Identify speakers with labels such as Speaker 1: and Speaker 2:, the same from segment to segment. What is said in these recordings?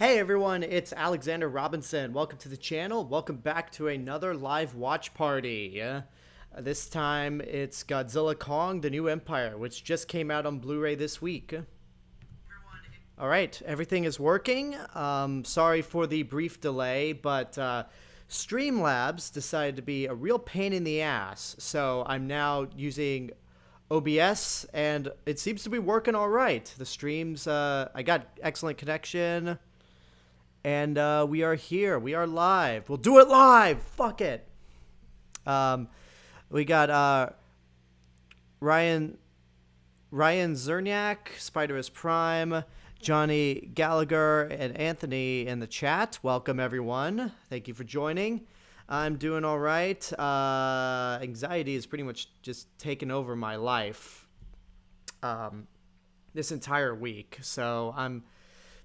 Speaker 1: Hey everyone, it's Alexander Robinson. Welcome to the channel. Welcome back to another live watch party. This time it's Godzilla Kong, The New Empire, which just came out on Blu-ray this week. Alright, everything is working. Sorry for the brief delay, but Streamlabs decided to be a real pain in the ass. So I'm now using OBS, and it seems to be working alright. The streams, I got excellent connection. And we are here. We are live. We'll do it live. Fuck it. We got Ryan Zerniak, Spider-Man Prime, Johnny Gallagher, and Anthony in the chat. Welcome, everyone. Thank you for joining. I'm doing all right. Anxiety is pretty much just taken over my life this entire week. So I'm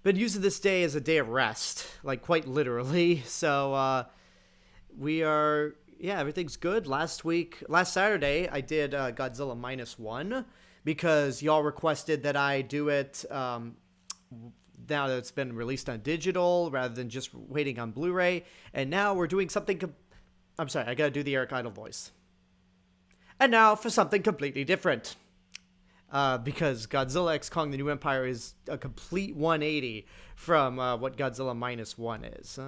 Speaker 1: been using this day as a day of rest, like quite literally. So we are, yeah, everything's good. Last Saturday, I did Godzilla -1 because y'all requested that I do it now that it's been released on digital rather than just waiting on Blu-ray. And now we're doing something. I'm sorry, I gotta do the Eric Idle voice. And now for something completely different. Because Godzilla X Kong, The New Empire is a complete 180 from what Godzilla -1 is.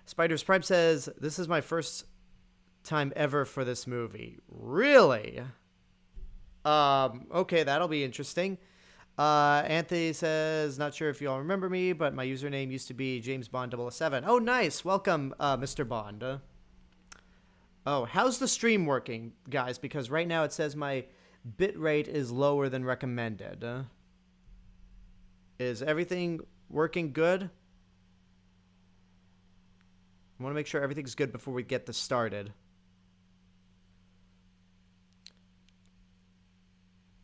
Speaker 1: Spider's Prime says, this is my first time ever for this movie. Really? Okay, that'll be interesting. Anthony says, not sure if you all remember me, but my username used to be James Bond 007. Oh, nice. Welcome, Mr. Bond. Oh, how's the stream working, guys? Because right now it says my bitrate is lower than recommended. Is everything working good? I want to make sure everything's good before we get this started.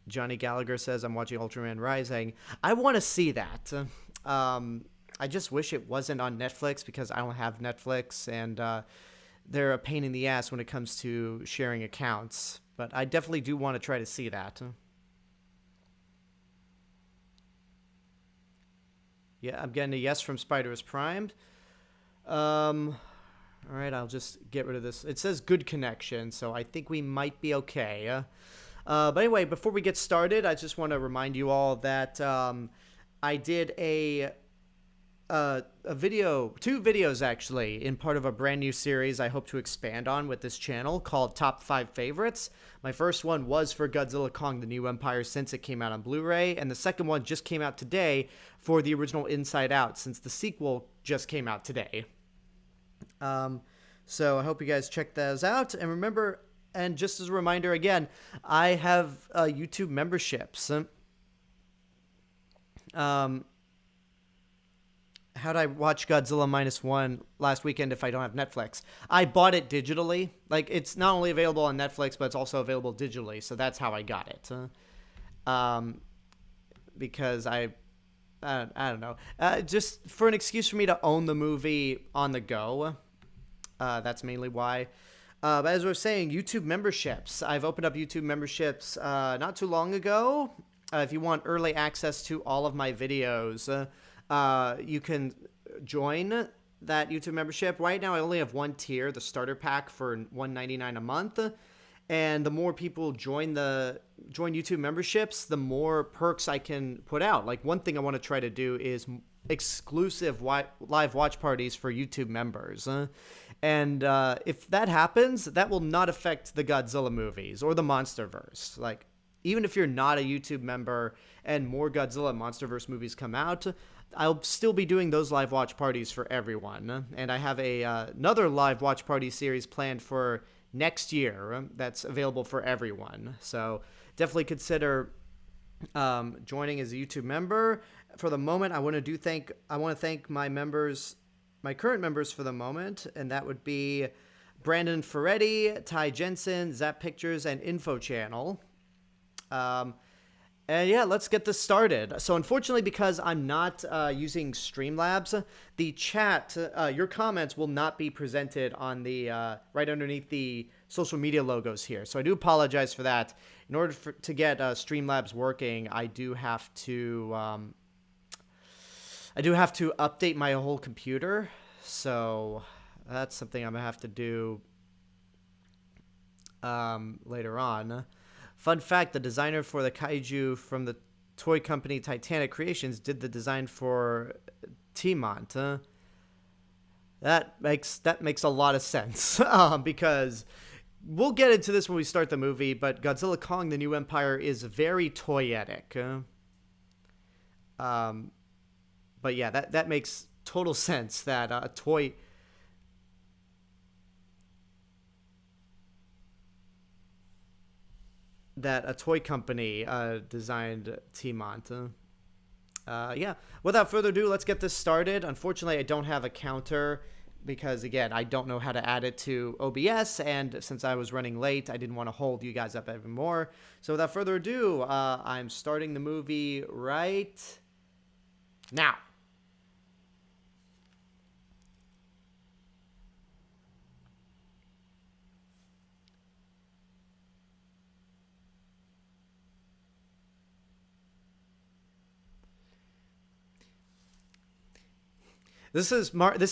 Speaker 1: Johnny Gallagher says, I'm watching Ultraman Rising. I want to see that. I just wish it wasn't on Netflix because I don't have Netflix, and they're a pain in the ass when it comes to sharing accounts. But I definitely do want to try to see that. Yeah, I'm getting a yes from Spider-Man Prime. All right, I'll just get rid of this. It says good connection, so I think we might be okay. But anyway, before we get started, I just want to remind you all that I did two videos actually, in part of a brand new series I hope to expand on with this channel called Top 5 Favorites. My first one was for Godzilla Kong, The New Empire, since it came out on Blu-ray, and the second one just came out today for the original Inside Out, since the sequel just came out today. So I hope you guys check those out, and remember, and just as a reminder again, I have YouTube memberships. How'd I watch Godzilla -1 last weekend if I don't have Netflix? I bought it digitally. Like, it's not only available on Netflix, but it's also available digitally. So that's how I got it. Because I don't know. Just for an excuse for me to own the movie on the go. That's mainly why. But as I was saying, YouTube memberships. I've opened up YouTube memberships not too long ago. If you want early access to all of my videos, you can join that YouTube membership. Right now, I only have one tier, the starter pack for $1.99 a month. And the more people join YouTube memberships, the more perks I can put out. Like, one thing I want to try to do is exclusive live watch parties for YouTube members. And if that happens, that will not affect the Godzilla movies or the Monsterverse. Like, even if you're not a YouTube member and more Godzilla and Monsterverse movies come out, I'll still be doing those live watch parties for everyone. And I have another live watch party series planned for next year that's available for everyone. So definitely consider joining as a YouTube member. For the moment, I want to thank my members, my current members for the moment, and that would be Brandon Ferretti, Ty Jensen, Zap Pictures, and Info Channel. And yeah, let's get this started. So unfortunately, because I'm not using Streamlabs, the chat, your comments will not be presented on the right underneath the social media logos here. So I do apologize for that. In order to get Streamlabs working, I do have to I do have to update my whole computer, so that's something I'm gonna have to do later on. Fun fact: the designer for the kaiju from the toy company Titanic Creations did the design for T-Mont. That makes a lot of sense because we'll get into this when we start the movie. But Godzilla Kong: The New Empire is very toyetic. But yeah, that makes total sense that a toy company designed T-Mont. Yeah, without further ado, let's get this started. Unfortunately, I don't have a counter because, again, I don't know how to add it to OBS, and since I was running late, I didn't want to hold you guys up even more. So without further ado, I'm starting the movie right now. This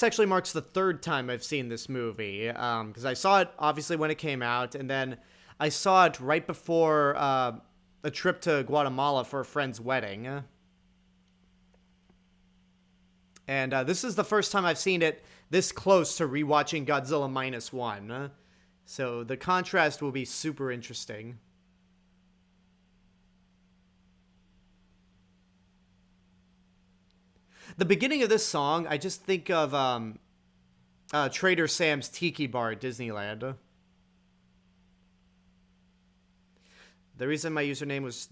Speaker 1: actually marks the third time I've seen this movie, because I saw it obviously when it came out, and then I saw it right before a trip to Guatemala for a friend's wedding. And this is the first time I've seen it this close to rewatching Godzilla Minus One. So the contrast will be super interesting. The beginning of this song, I just think of Trader Sam's Tiki Bar at Disneyland. The reason my username was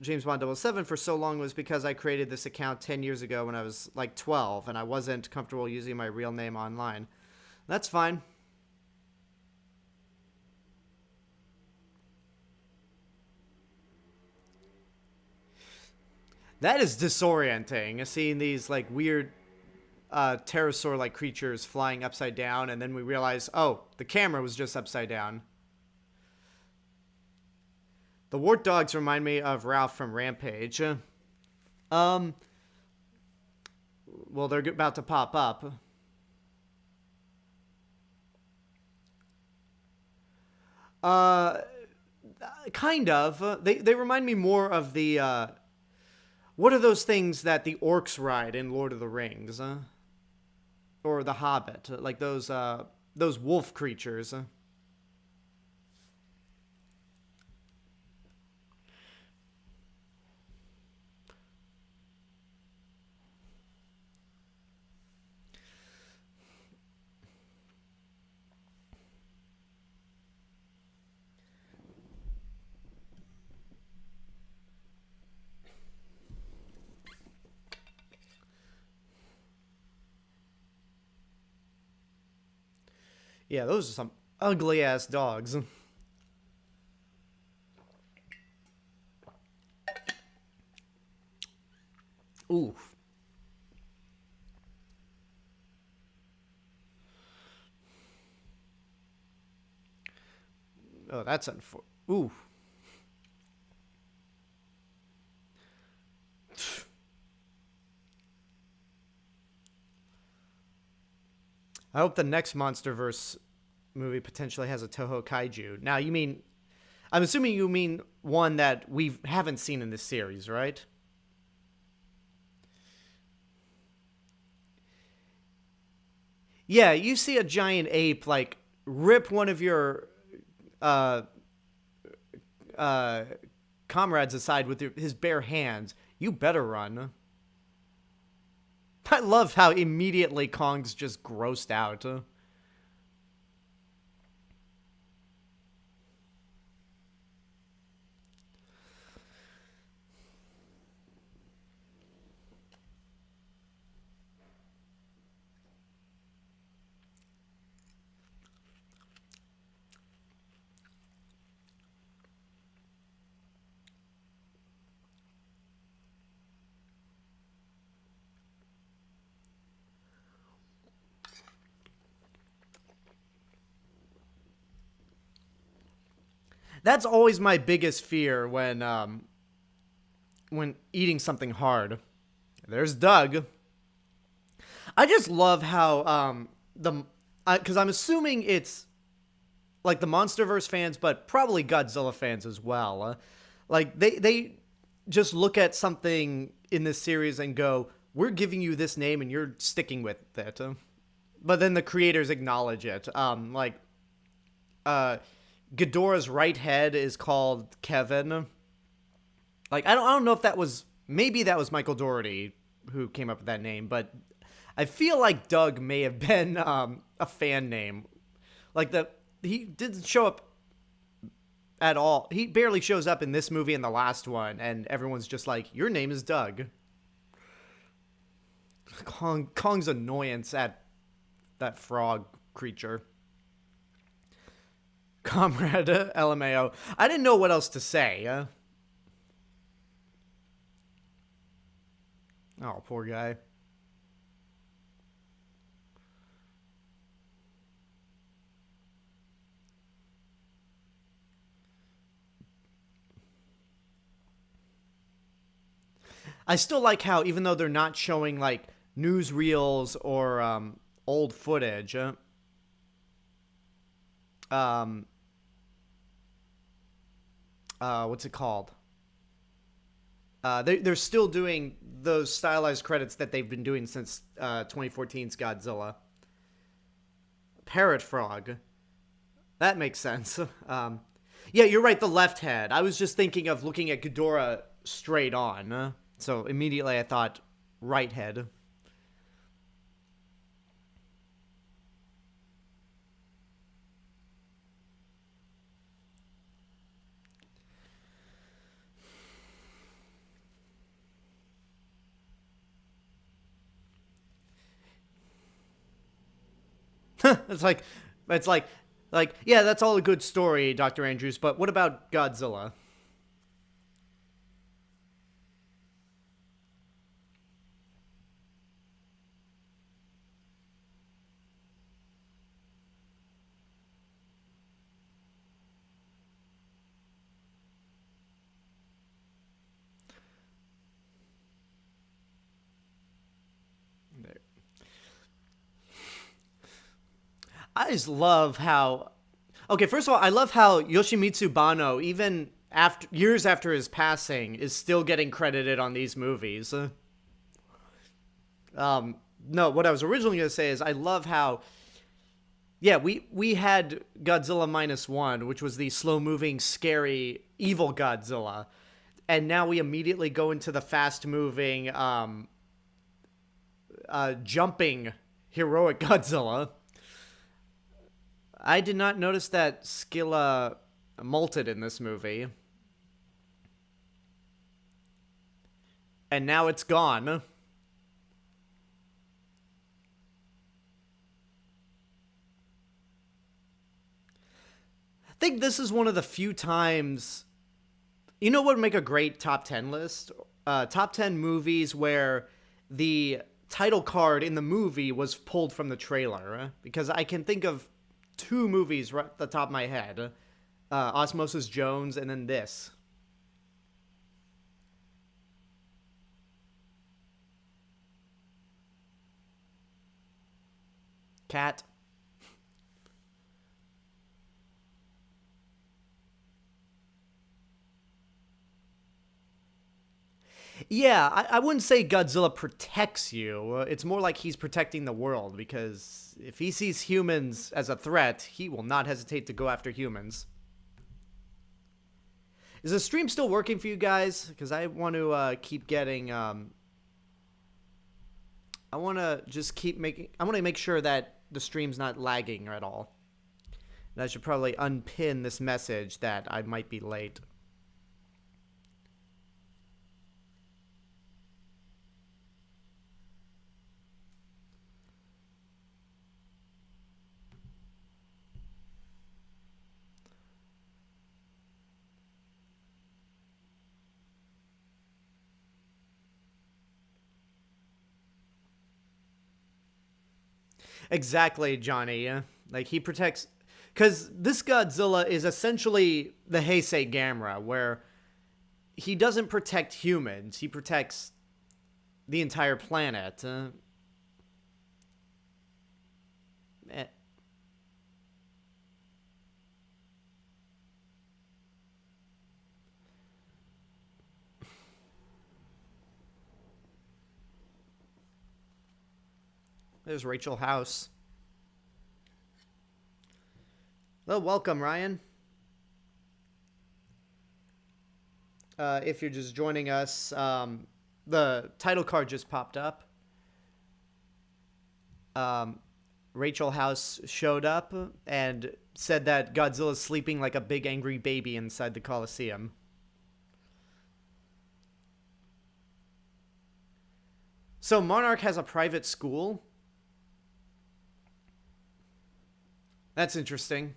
Speaker 1: James Bond 7 for so long was because I created this account 10 years ago when I was like 12, and I wasn't comfortable using my real name online. That's fine. That is disorienting, seeing these like weird pterosaur-like creatures flying upside down, and then we realize, oh, the camera was just upside down. The wart dogs remind me of Ralph from Rampage. Well, they're about to pop up. Kind of. They remind me more of the what are those things that the orcs ride in Lord of the Rings? Or The Hobbit? Like those wolf creatures. Yeah, those are some ugly-ass dogs. Ooh. Oh, that's unfortunate. Ooh. I hope the next Monsterverse movie potentially has a Toho Kaiju. Now, I'm assuming you mean one that we haven't seen in this series, right? Yeah, you see a giant ape, like, rip one of your uh, uh, comrades aside with his bare hands. You better run. I love how immediately Kong's just grossed out. That's always my biggest fear when eating something hard. There's Doug. I just love how the because I'm assuming it's like the Monsterverse fans, but probably Godzilla fans as well. Like they just look at something in this series and go, "We're giving you this name, and you're sticking with it." But then the creators acknowledge it. Ghidorah's right head is called Kevin. Like I don't know if that was, maybe that was Michael Dougherty who came up with that name, but I feel like Doug may have been a fan name. Like he didn't show up at all. He barely shows up in this movie and the last one, and everyone's just like, "Your name is Doug." Kong's annoyance at that frog creature. Comrade LMAO. I didn't know what else to say. Oh, poor guy. I still like how, even though they're not showing like newsreels or old footage, what's it called? They're still doing those stylized credits that they've been doing since 2014's Godzilla. Parrot frog. That makes sense. Yeah, you're right, the left head. I was just thinking of looking at Ghidorah straight on. So immediately I thought right head. it's like, it's like, yeah, that's all a good story, Dr. Andrews, but what about Godzilla? I just love how. Okay, first of all, I love how Yoshimitsu Banno, even after years after his passing, is still getting credited on these movies. No, what I was originally gonna say is I love how. Yeah, we had Godzilla -1, which was the slow moving, scary, evil Godzilla, and now we immediately go into the fast moving, jumping, heroic Godzilla. I did not notice that Skilla molted in this movie. And now it's gone. I think this is one of the few times. You know what would make a great top 10 list? Top 10 movies where the title card in the movie was pulled from the trailer. Because I can think of two movies right at the top of my head. Osmosis Jones and then this. Cat. Yeah, I wouldn't say Godzilla protects you. It's more like he's protecting the world, because if he sees humans as a threat, he will not hesitate to go after humans. Is the stream still working for you guys? Because I want to keep getting. I want to just keep making. I want to make sure that the stream's not lagging at all. And I should probably unpin this message that I might be late. Exactly, Johnny. Like, he protects. Because this Godzilla is essentially the Heisei Gamera, where he doesn't protect humans, he protects the entire planet. There's Rachel House. Well, welcome, Ryan. If you're just joining us, the title card just popped up. Rachel House showed up and said that Godzilla's sleeping like a big angry baby inside the Coliseum. So Monarch has a private school? That's interesting.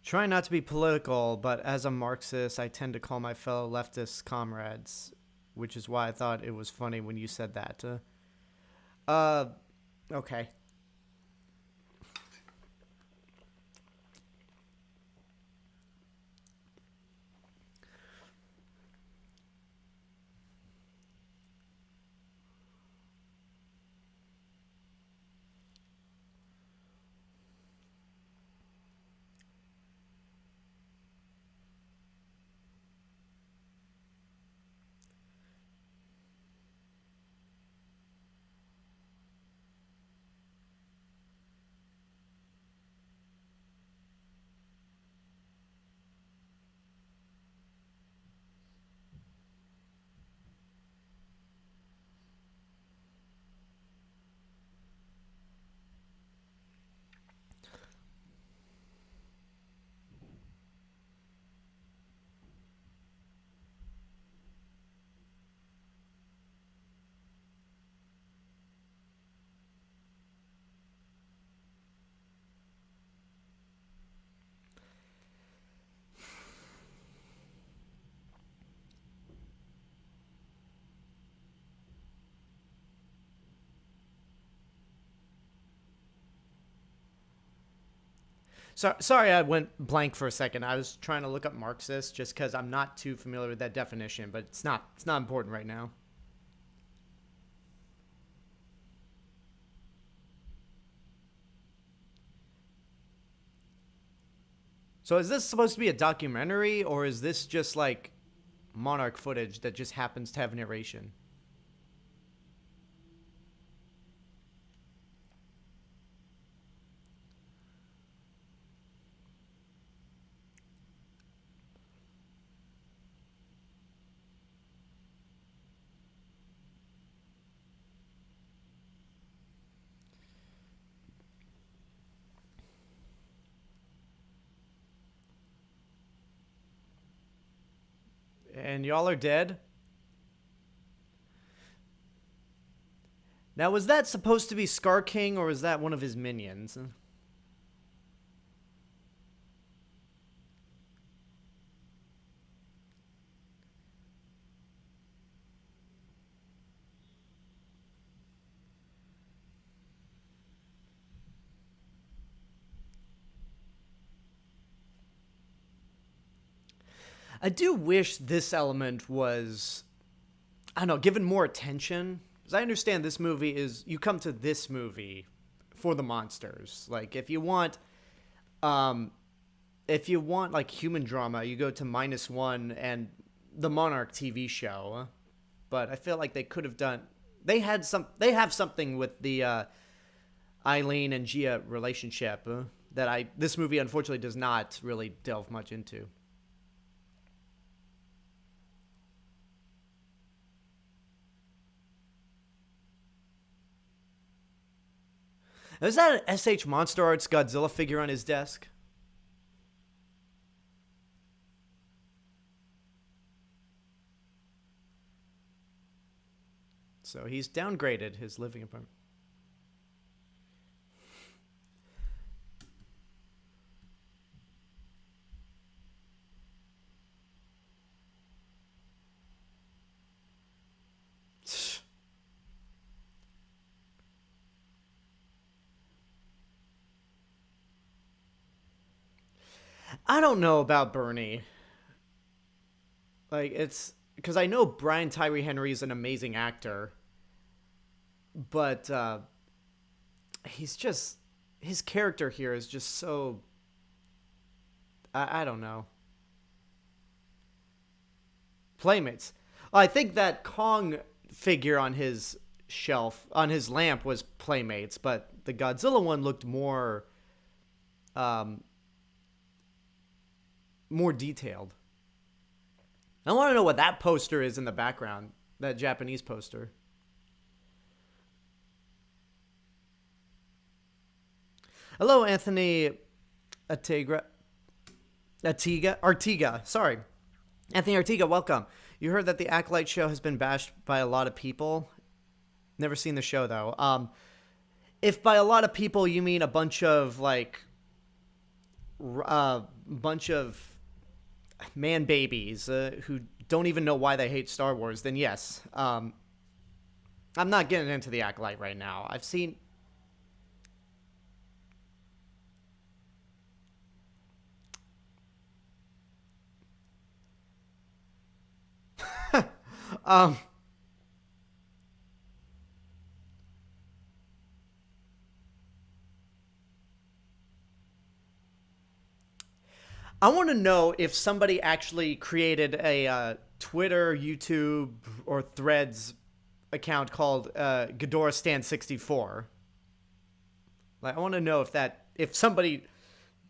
Speaker 1: Try not to be political, but as a Marxist, I tend to call my fellow leftist comrades, which is why I thought it was funny when you said that. Okay. Sorry, I went blank for a second. I was trying to look up Marxist just because I'm not too familiar with that definition, but it's not important right now. So is this supposed to be a documentary, or is this just like Monarch footage that just happens to have narration? And y'all are dead? Now, was that supposed to be Scar King, or was that one of his minions? I do wish this element was, I don't know, given more attention. Because I understand this movie is, you come to this movie for the monsters. Like, um, if you want like human drama, you go to -1 and the Monarch TV show. But I feel like they could have done, they have something with the Eileen and Gia relationship that this movie unfortunately does not really delve much into. Is that an SH Monster Arts Godzilla figure on his desk? so he's downgraded his living apartment. I don't know about Bernie. Like, it's because I know Brian Tyree Henry is an amazing actor, but he's just, his character here is just so, I don't know. Playmates. I think that Kong figure on his shelf, on his lamp, was Playmates, but the Godzilla one looked more more detailed. I want to know what that poster is in the background, that Japanese poster. Hello, Anthony Artiga. Sorry. Anthony Artiga, welcome. You heard that the Acolyte show has been bashed by a lot of people. Never seen the show, though. If by a lot of people you mean a bunch of, like, man babies who don't even know why they hate Star Wars, then yes. I'm not getting into the Acolyte right now. I've seen... I want to know if somebody actually created a Twitter, YouTube, or Threads account called Ghidorah Stand 64. Like, I want to know if somebody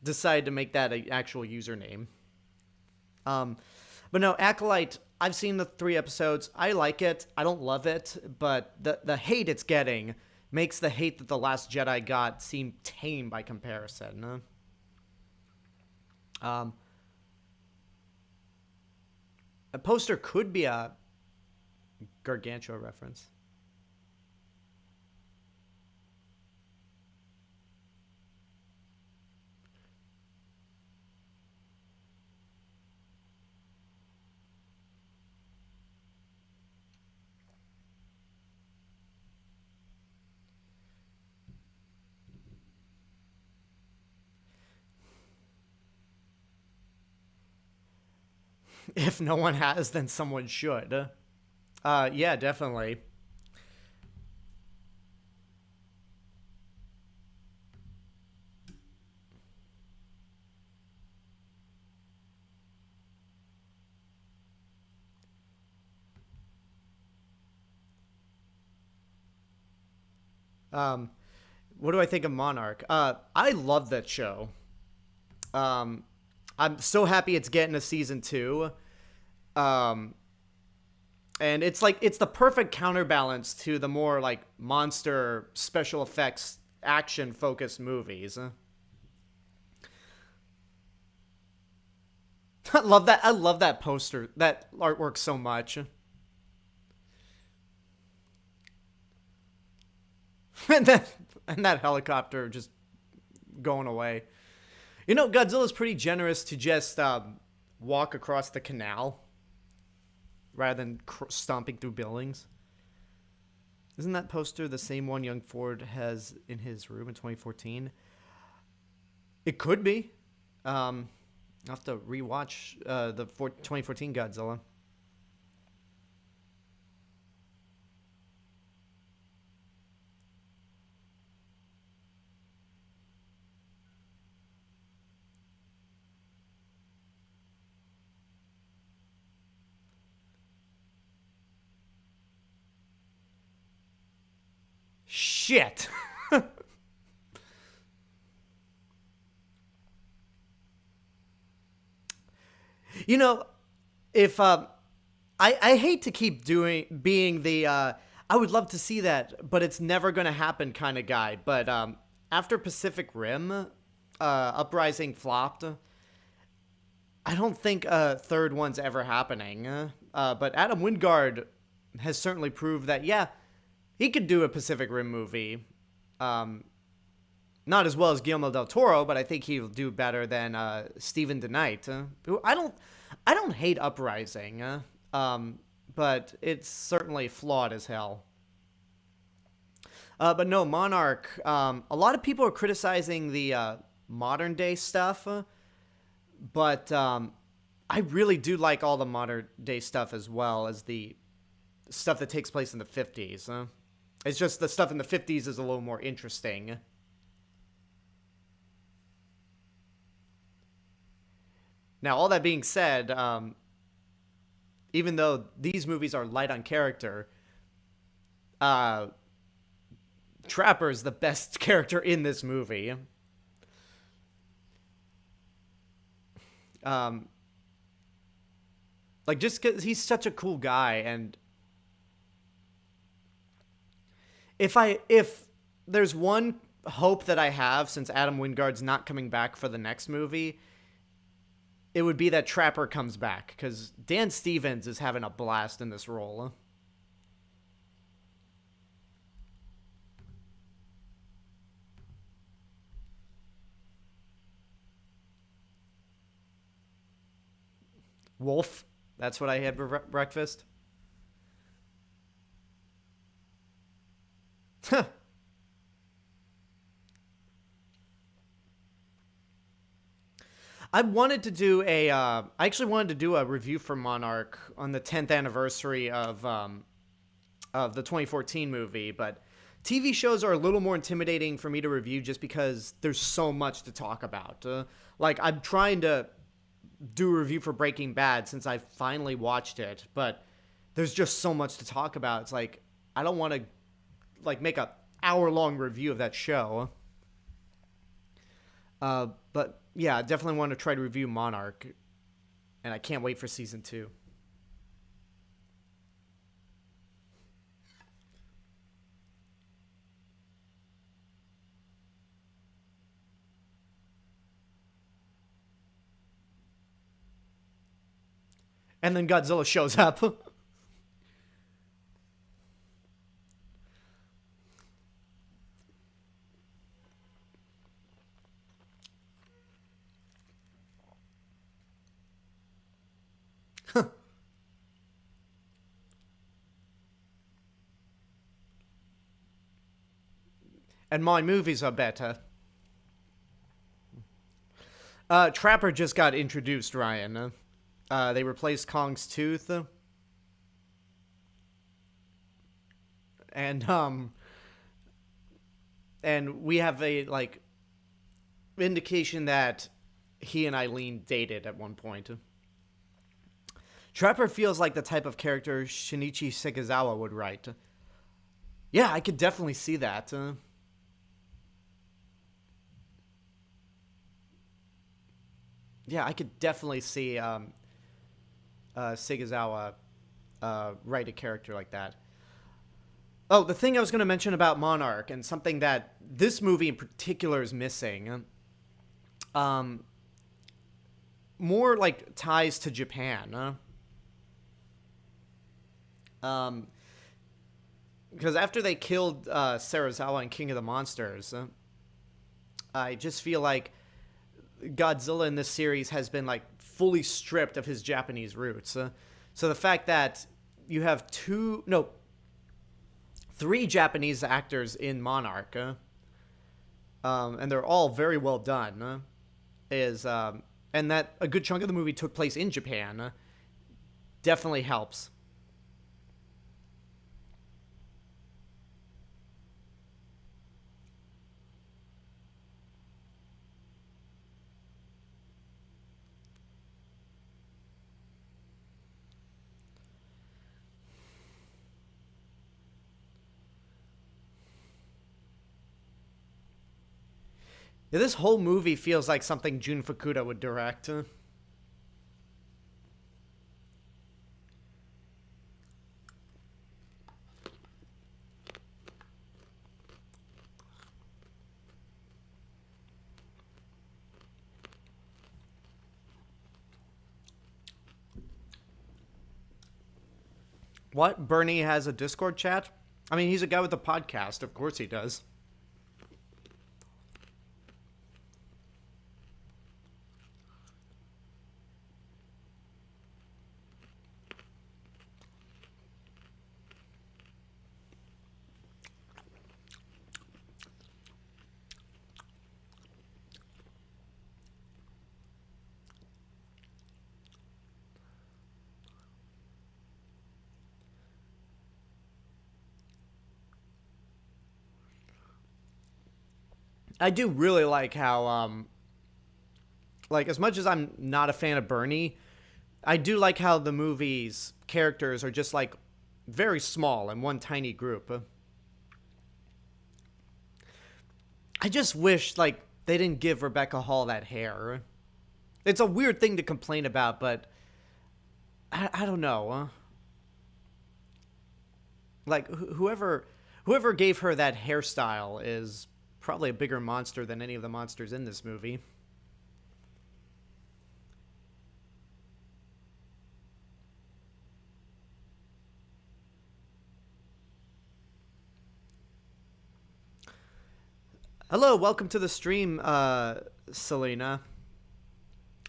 Speaker 1: decided to make that an actual username. But no, Acolyte, I've seen the 3 episodes. I like it. I don't love it, but the hate it's getting makes the hate that The Last Jedi got seem tame by comparison. A poster could be a Gargantua reference. If no one has, then someone should. Yeah, definitely. What do I think of Monarch? I love that show. I'm so happy it's getting a season 2. And it's like, it's the perfect counterbalance to the more like monster special effects action focused movies. I love that poster, that artwork so much. and that helicopter just going away. You know, Godzilla's pretty generous to just walk across the canal rather than stomping through buildings. Isn't that poster the same one young Ford has in his room in 2014? It could be. I'll have to rewatch the 2014 Godzilla. Shit. You know, if I hate to keep being the I would love to see that, but it's never going to happen kind of guy. But after Pacific Rim, Uprising flopped. I don't think a third one's ever happening. But Adam Wingard has certainly proved that, yeah, He could do a Pacific Rim movie. Um, Not as well as Guillermo del Toro, but I think he'll do better than Stephen DeKnight. Who I don't hate Uprising, but it's certainly flawed as hell. But no, Monarch. A lot of people are criticizing the modern day stuff, but I really do like all the modern day stuff as well as the stuff that takes place in the 50s. It's just the stuff in the 50s is a little more interesting. Now, all that being said, even though these movies are light on character, uh, Trapper is the best character in this movie. Um, like, just because he's such a cool guy, and if there's one hope that I have since Adam Wingard's not coming back for the next movie, it would be that Trapper comes back, because Dan Stevens is having a blast in this role. Wolf, that's what I had for breakfast. I wanted to do I actually wanted to do a review for Monarch on the 10th anniversary of the 2014 movie, but TV shows are a little more intimidating for me to review just because there's so much to talk about. Like, I'm trying to do a review for Breaking Bad since I finally watched it, but there's just so much to talk about. It's like, I don't want to like make a hour-long review of that show. But yeah, I definitely want to try to review Monarch, and I can't wait for season 2. And then Godzilla shows up. And my movies are better. Trapper just got introduced, Ryan. They replaced Kong's tooth. And we have a like indication that he and Eileen dated at one point. Trapper feels like the type of character Shinichi Sekizawa would write. Yeah, I could definitely see that. Yeah, I could definitely see Sekizawa write a character like that. Oh, the thing I was going to mention about Monarch, and something that this movie in particular is missing, more like ties to Japan. Because after they killed Serizawa in King of the Monsters, I just feel like Godzilla in this series has been like fully stripped of his Japanese roots. So the fact that you have three Japanese actors in Monarch, and they're all very well done, and that a good chunk of the movie took place in Japan, definitely helps. Yeah, this whole movie feels like something Jun Fukuda would direct. What? Bernie has a Discord chat? I mean, he's a guy with a podcast. Of course he does. I do really like how, like, as much as I'm not a fan of Bernie, I do like how the movie's characters are just, like, very small in one tiny group. I just wish, like, they didn't give Rebecca Hall that hair. It's a weird thing to complain about, but I don't know. Like, whoever gave her that hairstyle is probably a bigger monster than any of the monsters in this movie. Hello, welcome to the stream, Selena.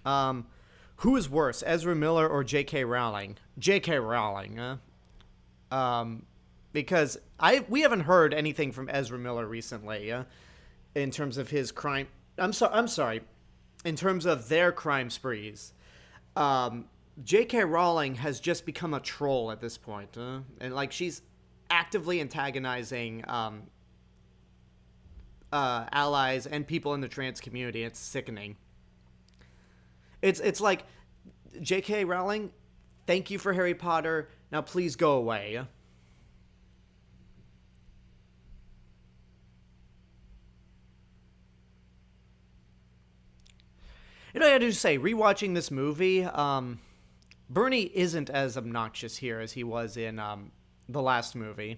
Speaker 1: Who is worse, Ezra Miller or J.K. Rowling? J.K. Rowling, because we haven't heard anything from Ezra Miller recently, in terms of his crime. I'm sorry, in terms of their crime sprees. J.K. Rowling has just become a troll at this point, and like she's actively antagonizing allies and people in the trans community. It's sickening. It's like, J.K. Rowling, thank you for Harry Potter. Now please go away. You know, I have to say, rewatching this movie, Bernie isn't as obnoxious here as he was in the last movie.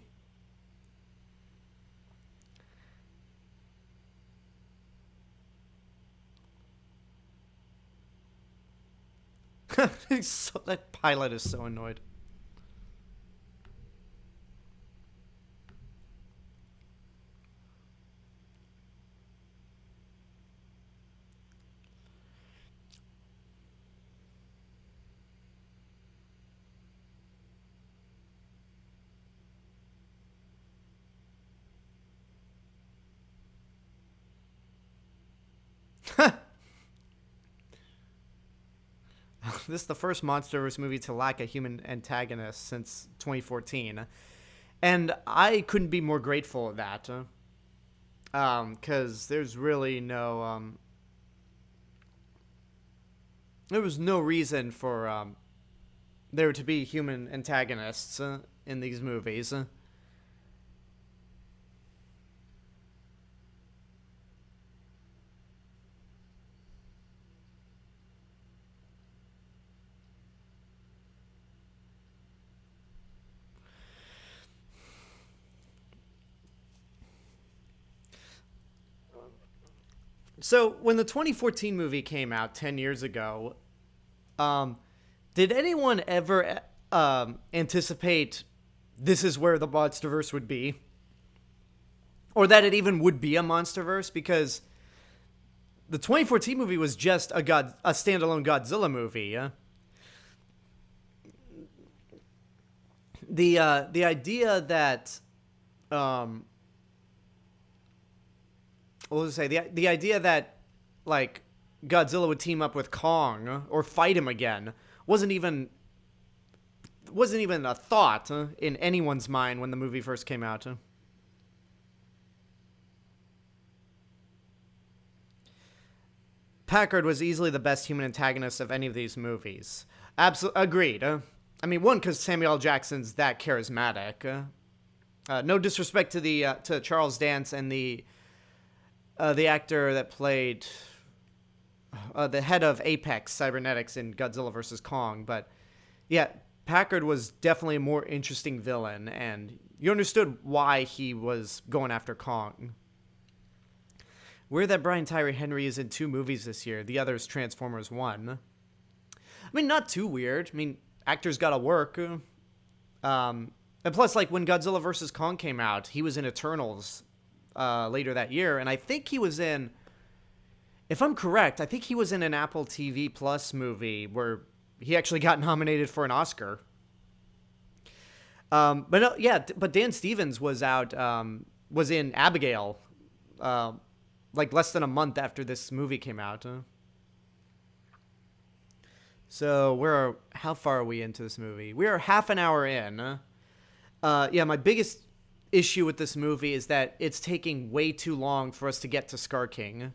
Speaker 1: That pilot is so annoyed. This is the first Monsterverse movie to lack a human antagonist since 2014. And I couldn't be more grateful of that. Because there's really no... there was no reason for there to be human antagonists in these movies. So, when the 2014 movie came out 10 years ago, did anyone ever anticipate this is where the Monsterverse would be? Or that it even would be a Monsterverse? Because the 2014 movie was just a standalone Godzilla movie. The idea that... what was I say? The idea that, like, Godzilla would team up with Kong or fight him again wasn't even a thought in anyone's mind when the movie first came out. Packard was easily the best human antagonist of any of these movies. Absolutely agreed. I mean, one, because Samuel L. Jackson's that charismatic. No disrespect to Charles Dance and the actor that played the head of Apex Cybernetics in Godzilla vs. Kong. But yeah, Packard was definitely a more interesting villain, and you understood why he was going after Kong. Weird that Brian Tyree Henry is in 2 movies this year. The other is Transformers 1. I mean, not too weird. I mean, actors gotta work. And plus, like, when Godzilla vs. Kong came out, he was in Eternals later that year, and I think he was in, if I'm correct, I think he was in an Apple TV Plus movie where he actually got nominated for an Oscar. But no, yeah, but Dan Stevens was out, was in Abigail, like less than a month after this movie came out. So how far are we into this movie? We are half an hour in. Yeah, my biggest issue with this movie is that it's taking way too long for us to get to Scar King.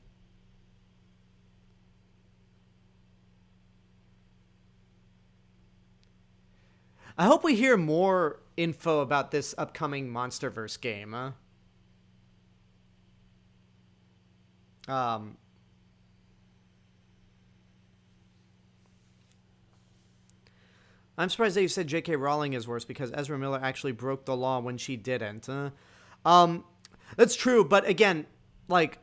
Speaker 1: I hope we hear more info about this upcoming Monsterverse game. I'm surprised that you said J.K. Rowling is worse because Ezra Miller actually broke the law when she didn't. That's true, but again, like,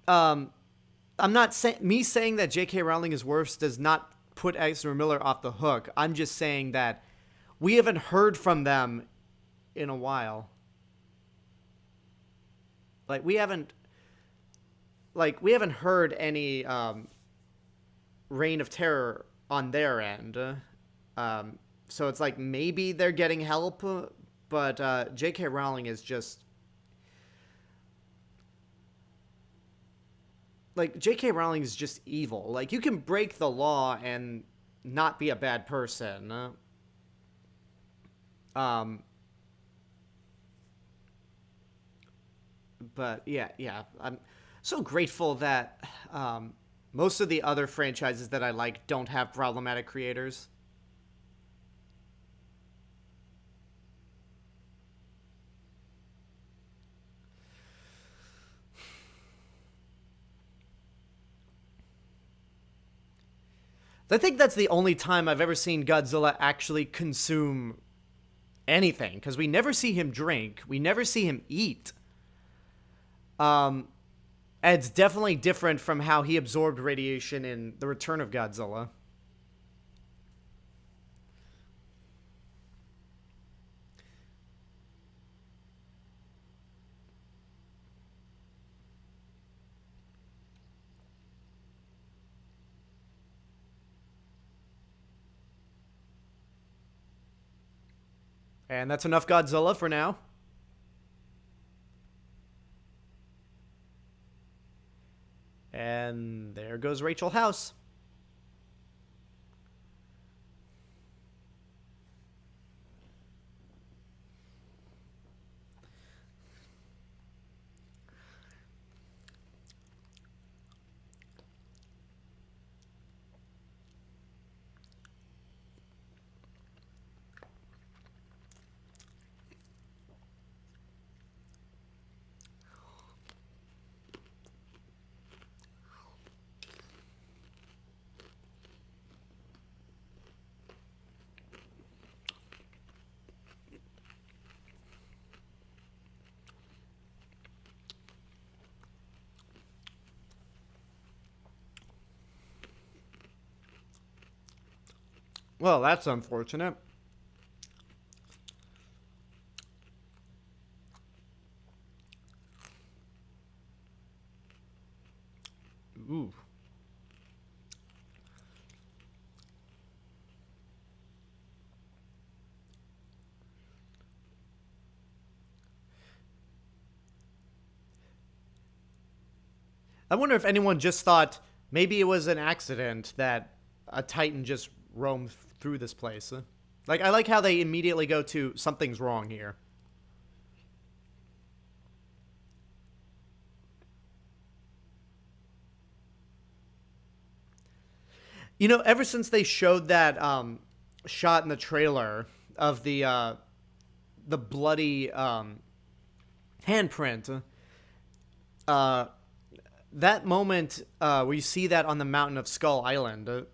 Speaker 1: I'm not saying saying that J.K. Rowling is worse does not put Ezra Miller off the hook. I'm just saying that we haven't heard from them in a while. Like, we haven't heard any Reign of Terror on their end. So it's like maybe they're getting help, but J.K. Rowling is just... Like, J.K. Rowling is just evil. Like, you can break the law and not be a bad person. But, yeah. I'm so grateful that most of the other franchises that I like don't have problematic creators. I think that's the only time I've ever seen Godzilla actually consume anything, because we never see him drink, we never see him eat. And it's definitely different from how he absorbed radiation in The Return of Godzilla. And that's enough Godzilla for now. And there goes Rachel House. Well, that's unfortunate. Ooh. I wonder if anyone just thought maybe it was an accident that a Titan just roamed through this place. Like, I like how they immediately go to something's wrong here. You know, ever since they showed that shot in the trailer of the bloody handprint, that moment where you see that on the mountain of Skull Island,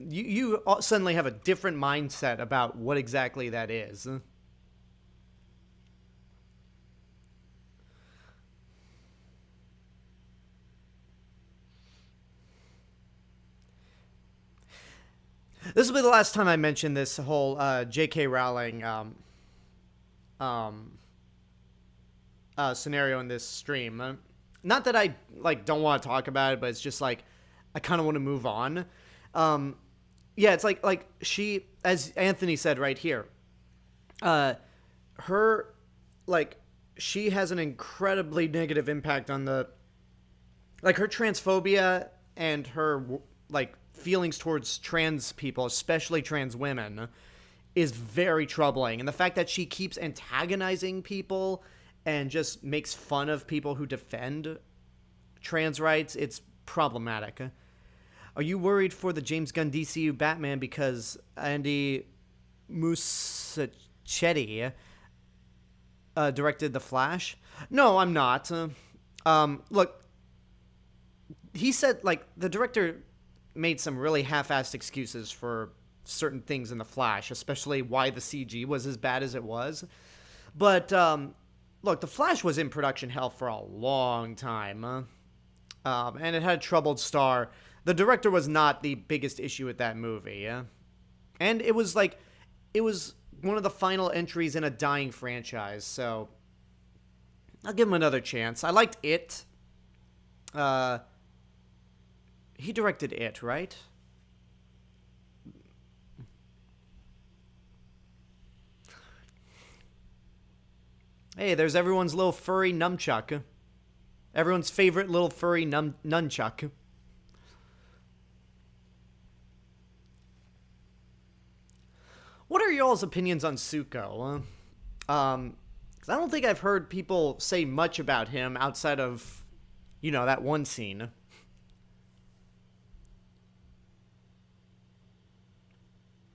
Speaker 1: you suddenly have a different mindset about what exactly that is. This will be the last time I mention this whole J.K. Rowling um, scenario in this stream. Not that I like don't want to talk about it, but it's just like I kind of want to move on. Yeah, it's like she, as Anthony said right here, her like she has an incredibly negative impact on the like her transphobia and her like feelings towards trans people, especially trans women, is very troubling. And the fact that she keeps antagonizing people and just makes fun of people who defend trans rights, it's problematic. Are you worried for the James Gunn DCU Batman because Andy Muschietti directed The Flash? No, I'm not. Look, he said, like, the director made some really half-assed excuses for certain things in The Flash, especially why the CG was as bad as it was. But, look, The Flash was in production hell for a long time, and it had a troubled star. The director was not the biggest issue with that movie, and it was one of the final entries in a dying franchise, so I'll give him another chance. I liked It. He directed It, right? Hey, there's everyone's little furry nunchuck. Everyone's favorite little furry nunchuck. What are y'all's opinions on Zuko? 'Cause I don't think I've heard people say much about him outside of, that one scene.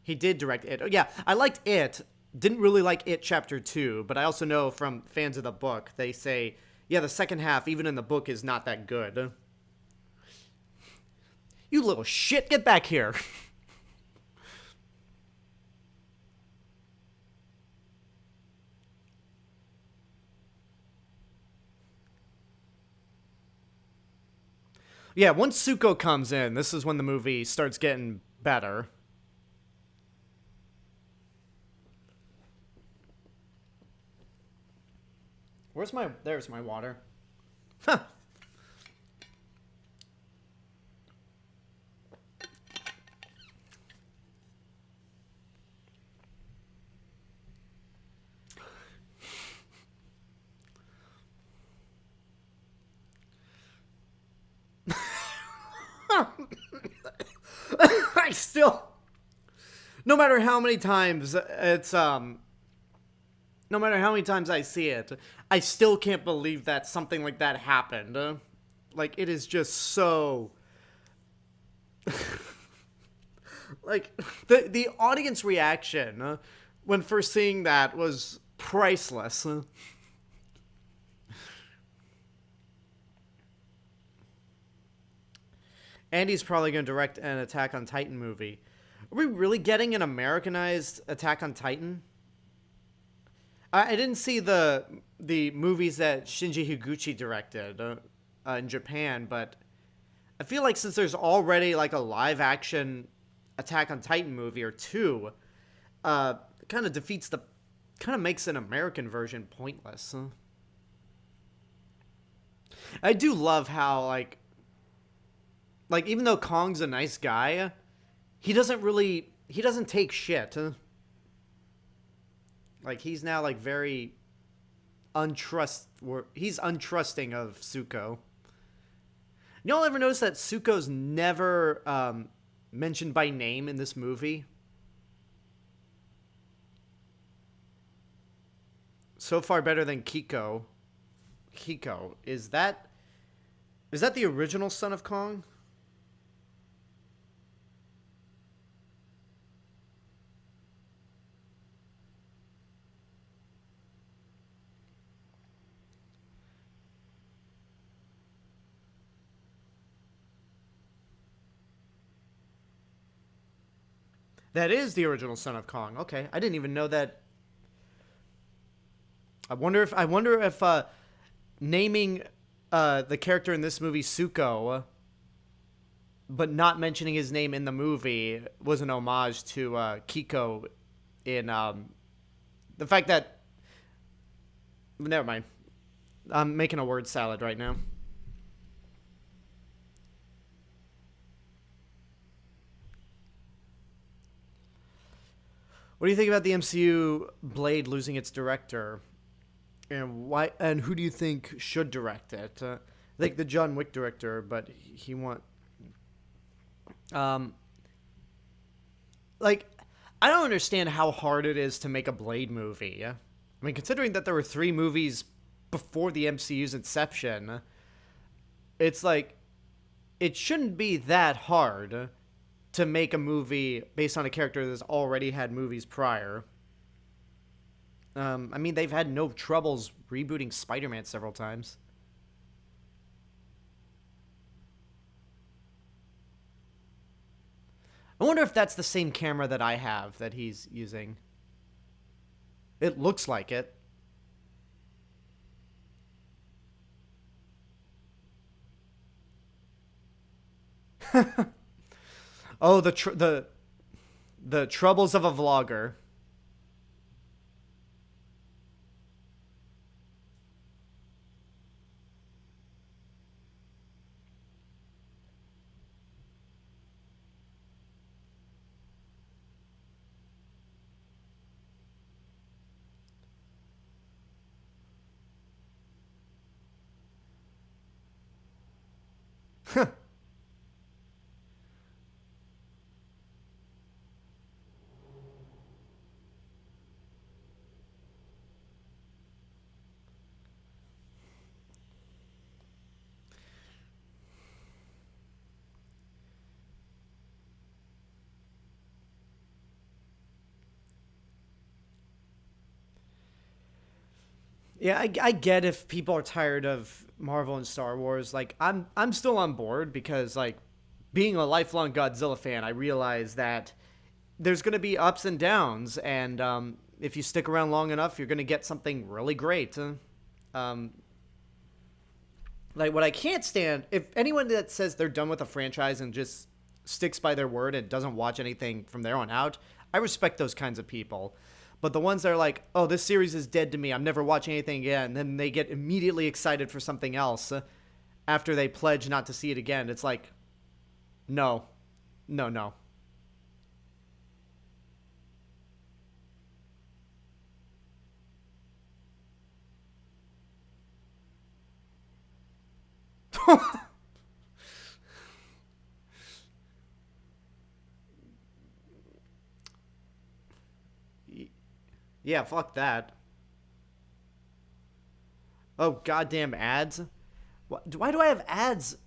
Speaker 1: He did direct It. Oh, yeah, I liked It. Didn't really like It Chapter 2, but I also know from fans of the book, they say, yeah, the second half, even in the book, is not that good. You little shit, get back here. Yeah, once Zuko comes in, this is when the movie starts getting better. There's my water. Huh. I still, no matter how many times no matter how many times I see it, I still can't believe that something like that happened. Like, it is just so... like, the audience reaction when first seeing that was priceless. Andy's probably going to direct an Attack on Titan movie. Are we really getting an Americanized Attack on Titan? I didn't see the movies that Shinji Higuchi directed in Japan, but I feel like since there's already like a live action Attack on Titan movie or two, kind of makes an American version pointless. I do love how like even though Kong's a nice guy, he doesn't take shit. Like, he's now, like, very he's untrusting of Zuko. Y'all ever notice that Zuko's never mentioned by name in this movie? So far better than Kiko. Kiko, is that the original Son of Kong? That is the original Son of Kong. Okay, I didn't even know that. I wonder if naming the character in this movie Zuko but not mentioning his name in the movie was an homage to Kiko in the fact that. Never mind. I'm making a word salad right now. What do you think about the MCU Blade losing its director? And why? And who do you think should direct it? I think the John Wick director, but he want. Um, like, I don't understand how hard it is to make a Blade movie. I mean, considering that there were 3 movies before the MCU's inception, it's like it shouldn't be that hard to make a movie based on a character that's already had movies prior. I mean, they've had no troubles rebooting Spider-Man several times. I wonder if that's the same camera that I have that he's using. It looks like it. Oh, the troubles of a vlogger. Yeah, I get if people are tired of Marvel and Star Wars. Like, I'm still on board because, like, being a lifelong Godzilla fan, I realize that there's going to be ups and downs, and if you stick around long enough, you're going to get something really great. Um, like, what I can't stand, if anyone that says they're done with a franchise and just sticks by their word and doesn't watch anything from there on out, I respect those kinds of people. But the ones that are like, oh, this series is dead to me, I'm never watching anything again, and then they get immediately excited for something else after they pledge not to see it again, it's like, no. No, no. Yeah, fuck that. Oh, goddamn ads. Why do I have ads?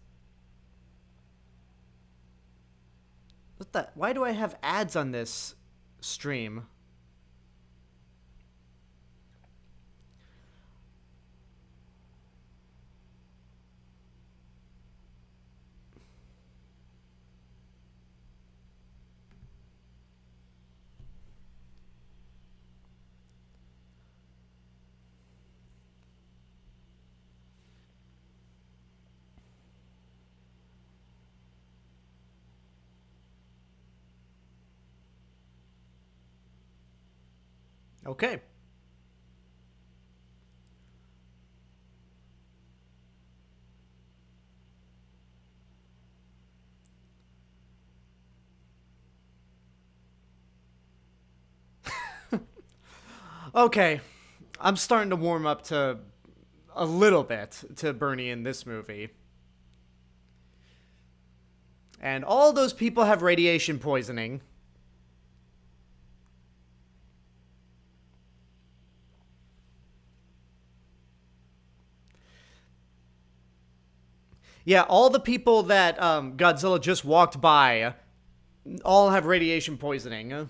Speaker 1: What the? Why do I have ads on this stream? Okay. Okay. I'm starting to warm up to a little bit to Bernie in this movie. And all those people have radiation poisoning. Yeah, all the people that Godzilla just walked by all have radiation poisoning.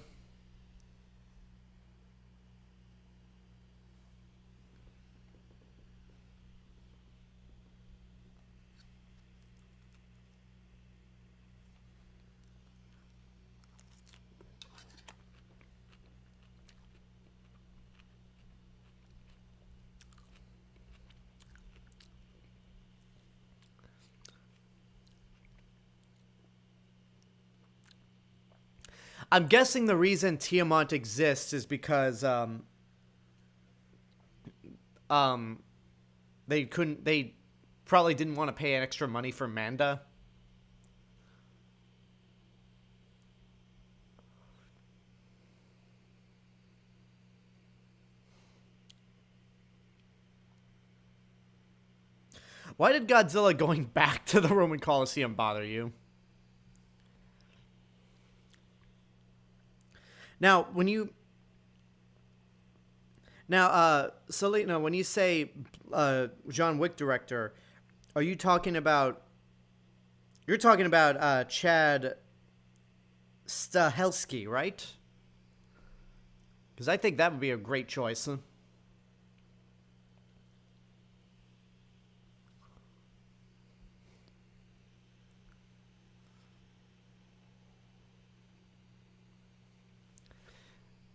Speaker 1: I'm guessing the reason Tiamat exists is because um they probably didn't want to pay extra money for Manda. Why did Godzilla going back to the Roman Colosseum bother you? Now, when you Selena, when you say John Wick director, are you talking about? You're talking about Chad Stahelski, right? Because I think that would be a great choice.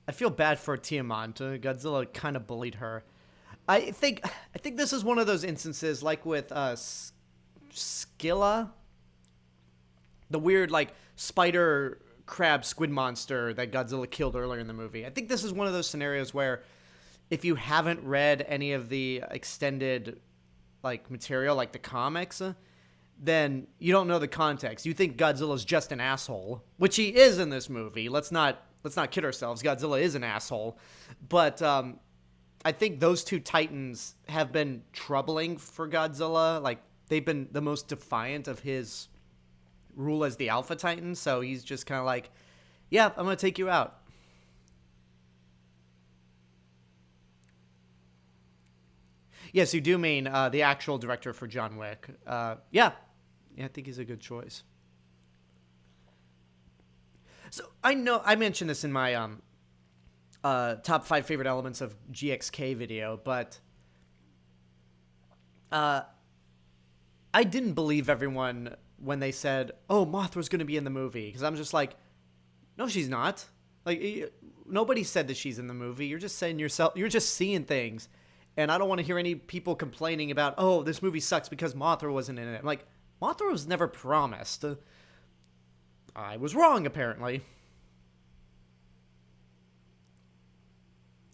Speaker 1: I feel bad for Tiamat. Godzilla kind of bullied her. I think this is one of those instances, like with Scylla, the weird like spider crab squid monster that Godzilla killed earlier in the movie. I think this is one of those scenarios where if you haven't read any of the extended like material, like the comics, then you don't know the context. You think Godzilla's just an asshole, which he is in this movie. Let's not kid ourselves. Godzilla is an asshole, but I think those two titans have been troubling for Godzilla. Like they've been the most defiant of his rule as the Alpha Titan. So he's just kind of like, yeah, I'm gonna take you out. Yes, you do mean the actual director for John Wick. Yeah, I think he's a good choice. So I know I mentioned this in my top 5 favorite elements of GXK video, but I didn't believe everyone when they said, "Oh, Mothra's going to be in the movie," because I'm just like, "No, she's not." Like nobody said that she's in the movie. You're just saying yourself. You're just seeing things, and I don't want to hear any people complaining about, "Oh, this movie sucks because Mothra wasn't in it." I'm like, Mothra was never promised. I was wrong, apparently.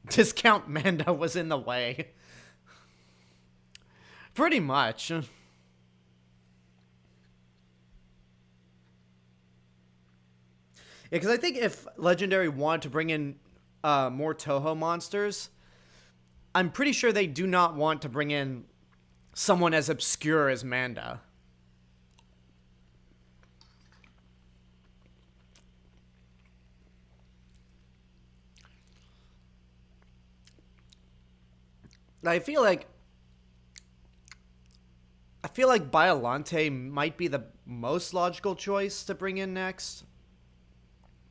Speaker 1: Discount Manda was in the way. Pretty much. Yeah, because I think if Legendary wanted to bring in more Toho monsters, I'm pretty sure they do not want to bring in someone as obscure as Manda. I feel like Biolante might be the most logical choice to bring in next.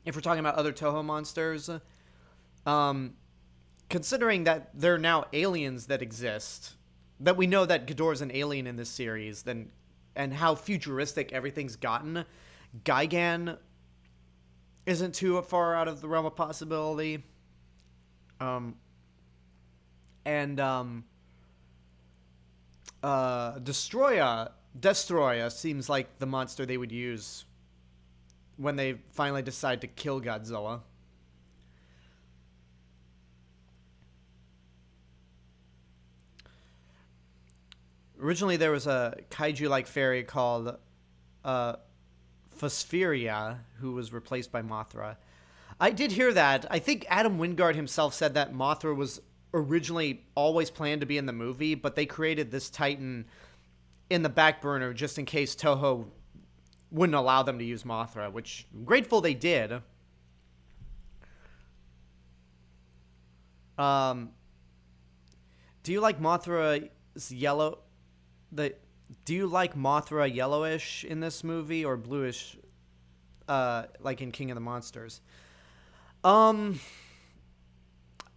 Speaker 1: If we're talking about other Toho monsters, considering that there are now aliens that exist, that we know that Ghidorah's an alien in this series, then and how futuristic everything's gotten, Gigan isn't too far out of the realm of possibility. Um, and Destroya seems like the monster they would use when they finally decide to kill Godzilla. Originally, there was a kaiju-like fairy called uh, Phospheria, who was replaced by Mothra. I did hear that. I think Adam Wingard himself said that Mothra was originally always planned to be in the movie, but they created this Titan in the back burner just in case Toho wouldn't allow them to use Mothra, which I'm grateful they did. Um, do you like Mothra's yellow? The Do you like Mothra yellowish in this movie or bluish, like in King of the Monsters? Um,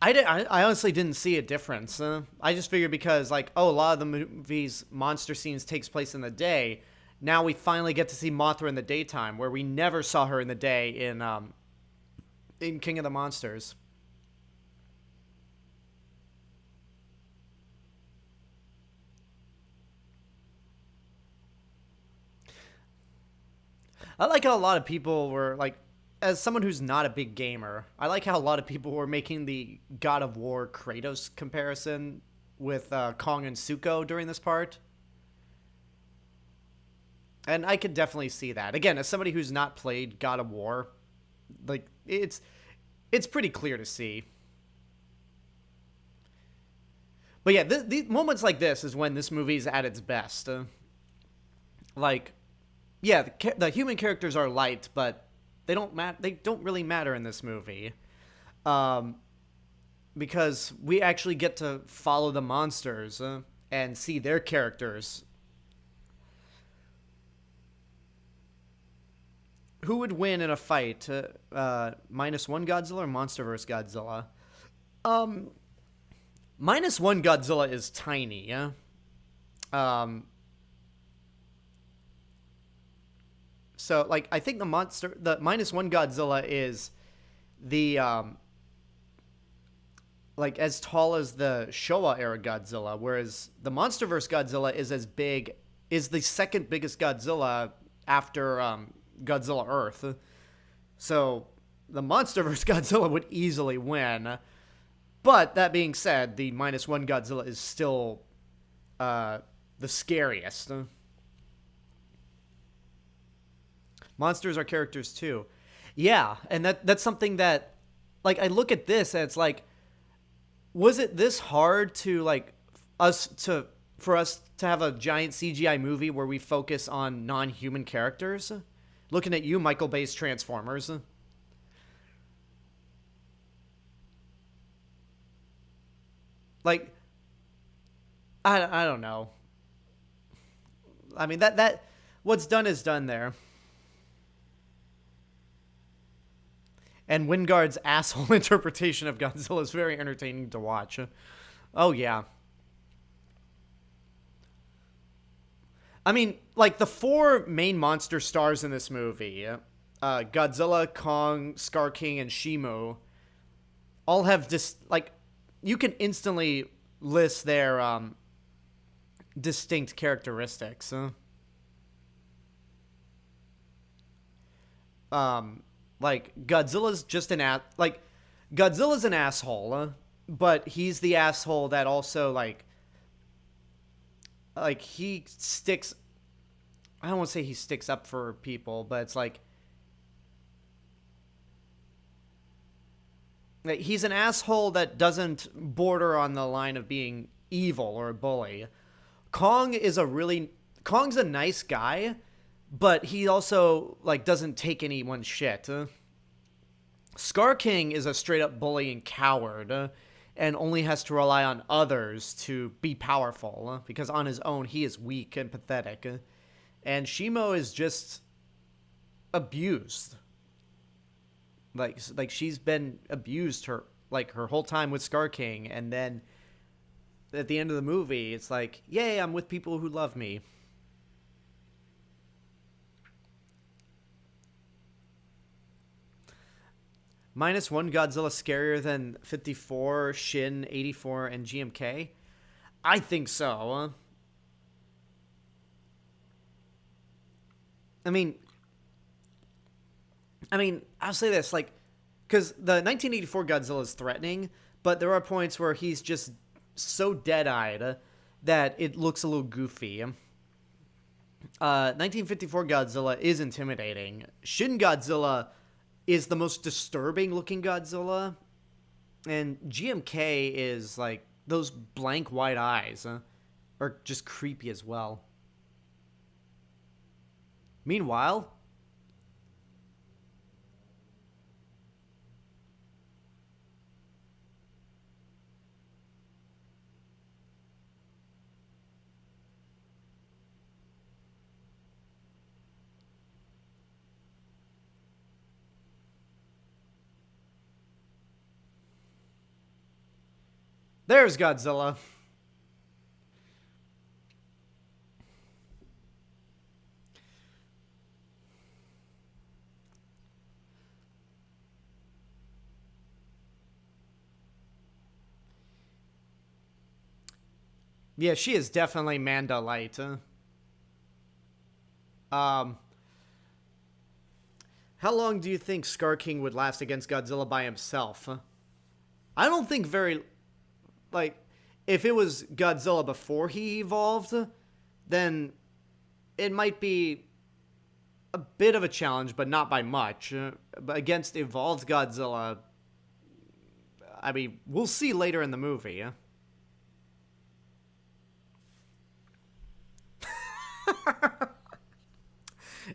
Speaker 1: I honestly didn't see a difference. I just figured because, like, oh, a lot of the movie's monster scenes takes place in the day. Now we finally get to see Mothra in the daytime, where we never saw her in the day in King of the Monsters. I like how a lot of people were like, as someone who's not a big gamer, I like how a lot of people were making the God of War Kratos comparison with Kong and Suko during this part. And I could definitely see that. Again, as somebody who's not played God of War, like it's pretty clear to see. But yeah, the moments like this is when this movie's at its best. Like, yeah, the human characters are light, but they don't really matter in this movie, because we actually get to follow the monsters and see their characters. Who would win in a fight? Minus one Godzilla or Monsterverse Godzilla? Minus one Godzilla is tiny, yeah? So, like, I think the minus one Godzilla is the, like, as tall as the Showa era Godzilla, whereas the Monsterverse Godzilla is the second biggest Godzilla after, Godzilla Earth. So the Monsterverse Godzilla would easily win. But that being said, the minus one Godzilla is still the scariest. Monsters are characters too. Yeah, and that's something that, like, I look at this and it's like, was it this hard to, like, for us to have a giant CGI movie where we focus on non-human characters? Looking at you, Michael Bay's Transformers. Like, I don't know. I mean, that what's done is done there. And Wingard's asshole interpretation of Godzilla is very entertaining to watch. Oh, yeah. I mean, like, the four main monster stars in this movie, Godzilla, Kong, Scar King, and Shimo, all have like, you can instantly list their distinct characteristics. Like, Godzilla's just Godzilla's an asshole, but he's the asshole that also, like, he sticks, I don't want to say he sticks up for people, but it's like he's an asshole that doesn't border on the line of being evil or a bully. Kong's a nice guy, but he also, like, doesn't take anyone's shit. Scar King is a straight up bully and coward, and only has to rely on others to be powerful, because on his own he is weak and pathetic. And Shimo is just abused. Like she's been abused her whole time with Scar King, and then at the end of the movie it's like, yay, I'm with people who love me. Minus one Godzilla scarier than 54, Shin, 84, and GMK? I think so. I mean, I'll say this, like, because the 1984 Godzilla is threatening, but there are points where he's just so dead-eyed that it looks a little goofy. 1954 Godzilla is intimidating. Shin Godzilla is the most disturbing looking Godzilla, and GMK is, like, those blank white eyes are just creepy as well. Meanwhile, there's Godzilla. Yeah, she is definitely Manda Light. How long do you think Scar King would last against Godzilla by himself? I don't think very... Like, if it was Godzilla before he evolved, then it might be a bit of a challenge, but not by much. But against evolved Godzilla, I mean, we'll see later in the movie.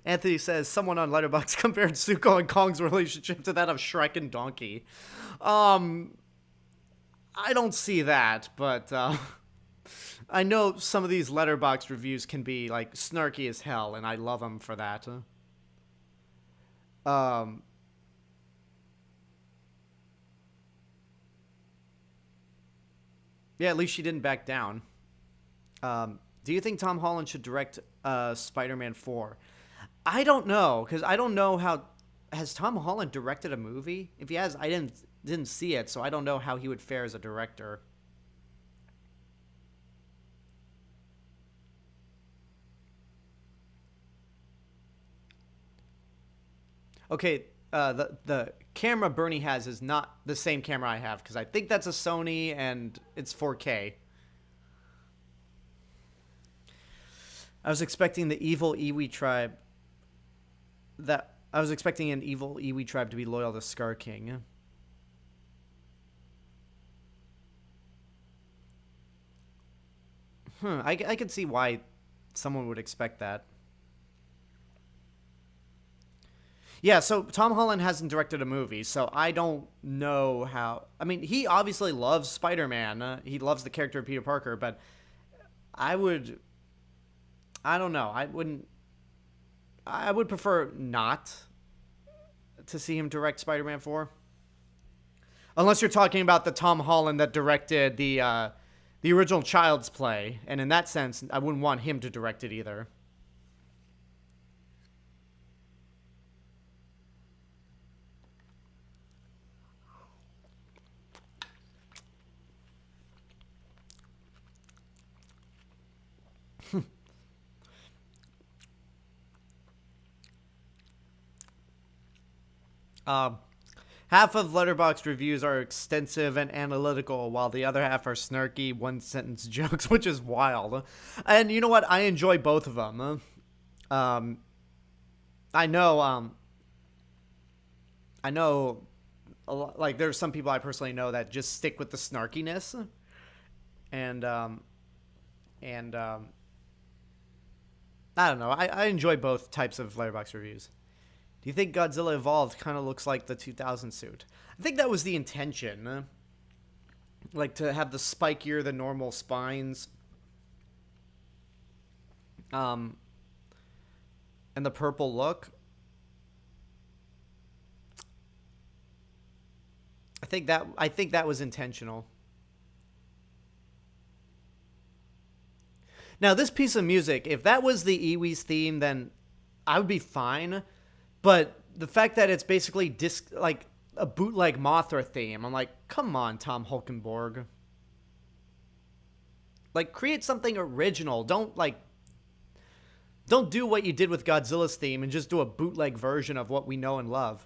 Speaker 1: Anthony says, someone on Letterboxd compared Zuko and Kong's relationship to that of Shrek and Donkey. I don't see that, but I know some of these Letterboxd reviews can be, like, snarky as hell, and I love them for that. Yeah, at least she didn't back down. Do you think Tom Holland should direct Spider-Man 4? I don't know, because I don't know how... Has Tom Holland directed a movie? If he has, I didn't see it, so I don't know how he would fare as a director. Okay, the camera Bernie has is not the same camera I have, because I think that's a Sony and it's 4K. I was expecting the evil Iwi tribe... I was expecting an evil Iwi tribe to be loyal to Scar King. I can see why someone would expect that. Yeah, so Tom Holland hasn't directed a movie, so I don't know how... I mean, he obviously loves Spider-Man. He loves the character of Peter Parker, but I don't know. I would prefer not to see him direct Spider-Man 4. Unless you're talking about the Tom Holland that directed the original Child's Play. And in that sense, I wouldn't want him to direct it either. Half of Letterboxd reviews are extensive and analytical, while the other half are snarky, one-sentence jokes, which is wild. And you know what? I enjoy both of them. I know, like, there's some people I personally know that just stick with the snarkiness. And I don't know. I enjoy both types of Letterboxd reviews. Do you think Godzilla Evolved kind of looks like the 2000 suit? I think that was the intention. Like, to have the spikier than normal spines. And the purple look. I think that was intentional. Now, this piece of music, if that was the Iwi's theme, then I would be fine. But the fact that it's basically like a bootleg Mothra theme, I'm like, come on, Tom Holkenborg. Like, create something original. Don't do what you did with Godzilla's theme and just do a bootleg version of what we know and love.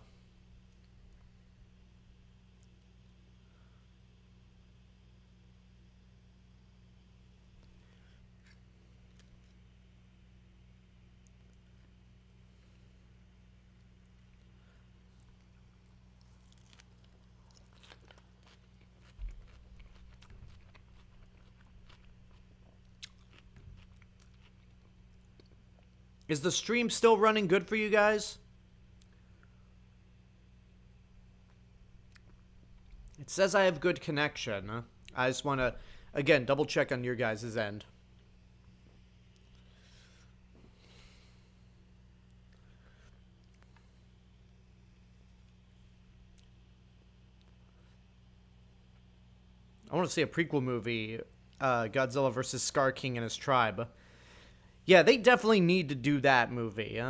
Speaker 1: Is the stream still running good for you guys? It says I have good connection. I just want to, again, double check on your guys' end. I want to see a prequel movie, Godzilla vs. Scar King and his tribe. Yeah, they definitely need to do that movie.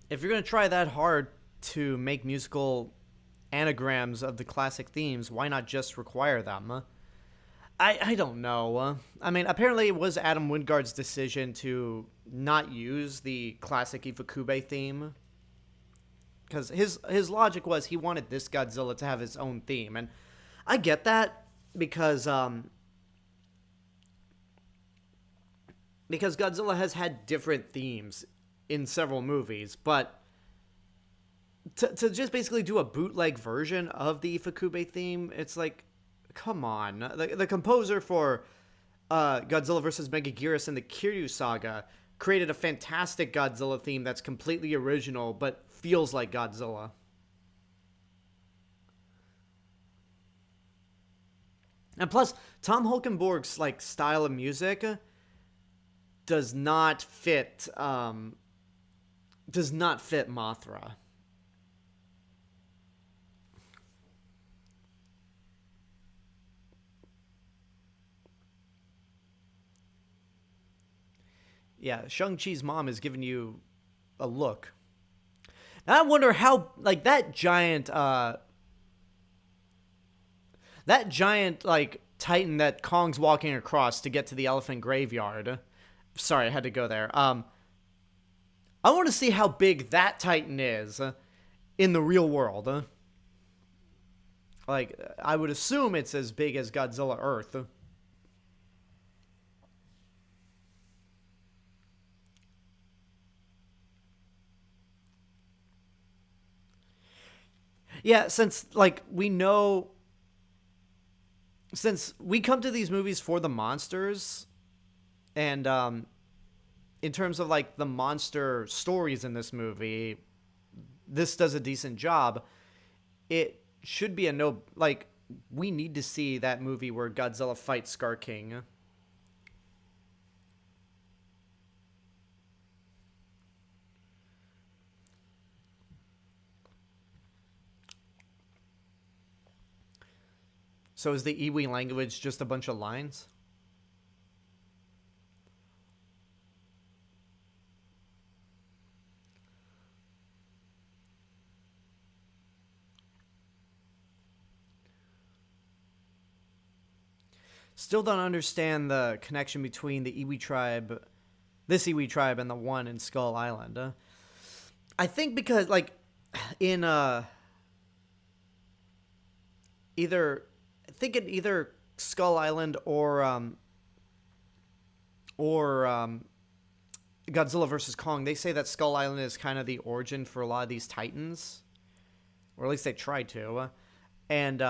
Speaker 1: If you're going to try that hard to make musical anagrams of the classic themes, why not just require them? I don't know. I mean, apparently it was Adam Wingard's decision to not use the classic Ifukube theme, because his logic was he wanted this Godzilla to have his own theme, and I get that because Godzilla has had different themes in several movies, but to just basically do a bootleg version of the Ifukube theme, it's like, come on. The composer for Godzilla vs. Megaguirus and the Kiryu Saga created a fantastic Godzilla theme that's completely original, but feels like Godzilla. And plus, Tom Holkenborg's like style of music does not fit Mothra. Yeah, Shang-Chi's mom is giving you a look. And I wonder how, like, that giant, like, titan that Kong's walking across to get to the elephant graveyard. Sorry, I had to go there. I want to see how big that titan is in the real world. Like, I would assume it's as big as Godzilla Earth. Yeah, since we come to these movies for the monsters, and in terms of like the monster stories in this movie, this does a decent job. It should be a no, like, we need to see that movie where Godzilla fights Scar King. So is the Iwi language just a bunch of lines? Still don't understand the connection between the Iwi tribe, this Iwi tribe, and the one in Skull Island. I think because, like, in either Skull Island or Godzilla vs. Kong, they say that Skull Island is kind of the origin for a lot of these titans, or at least they try to, and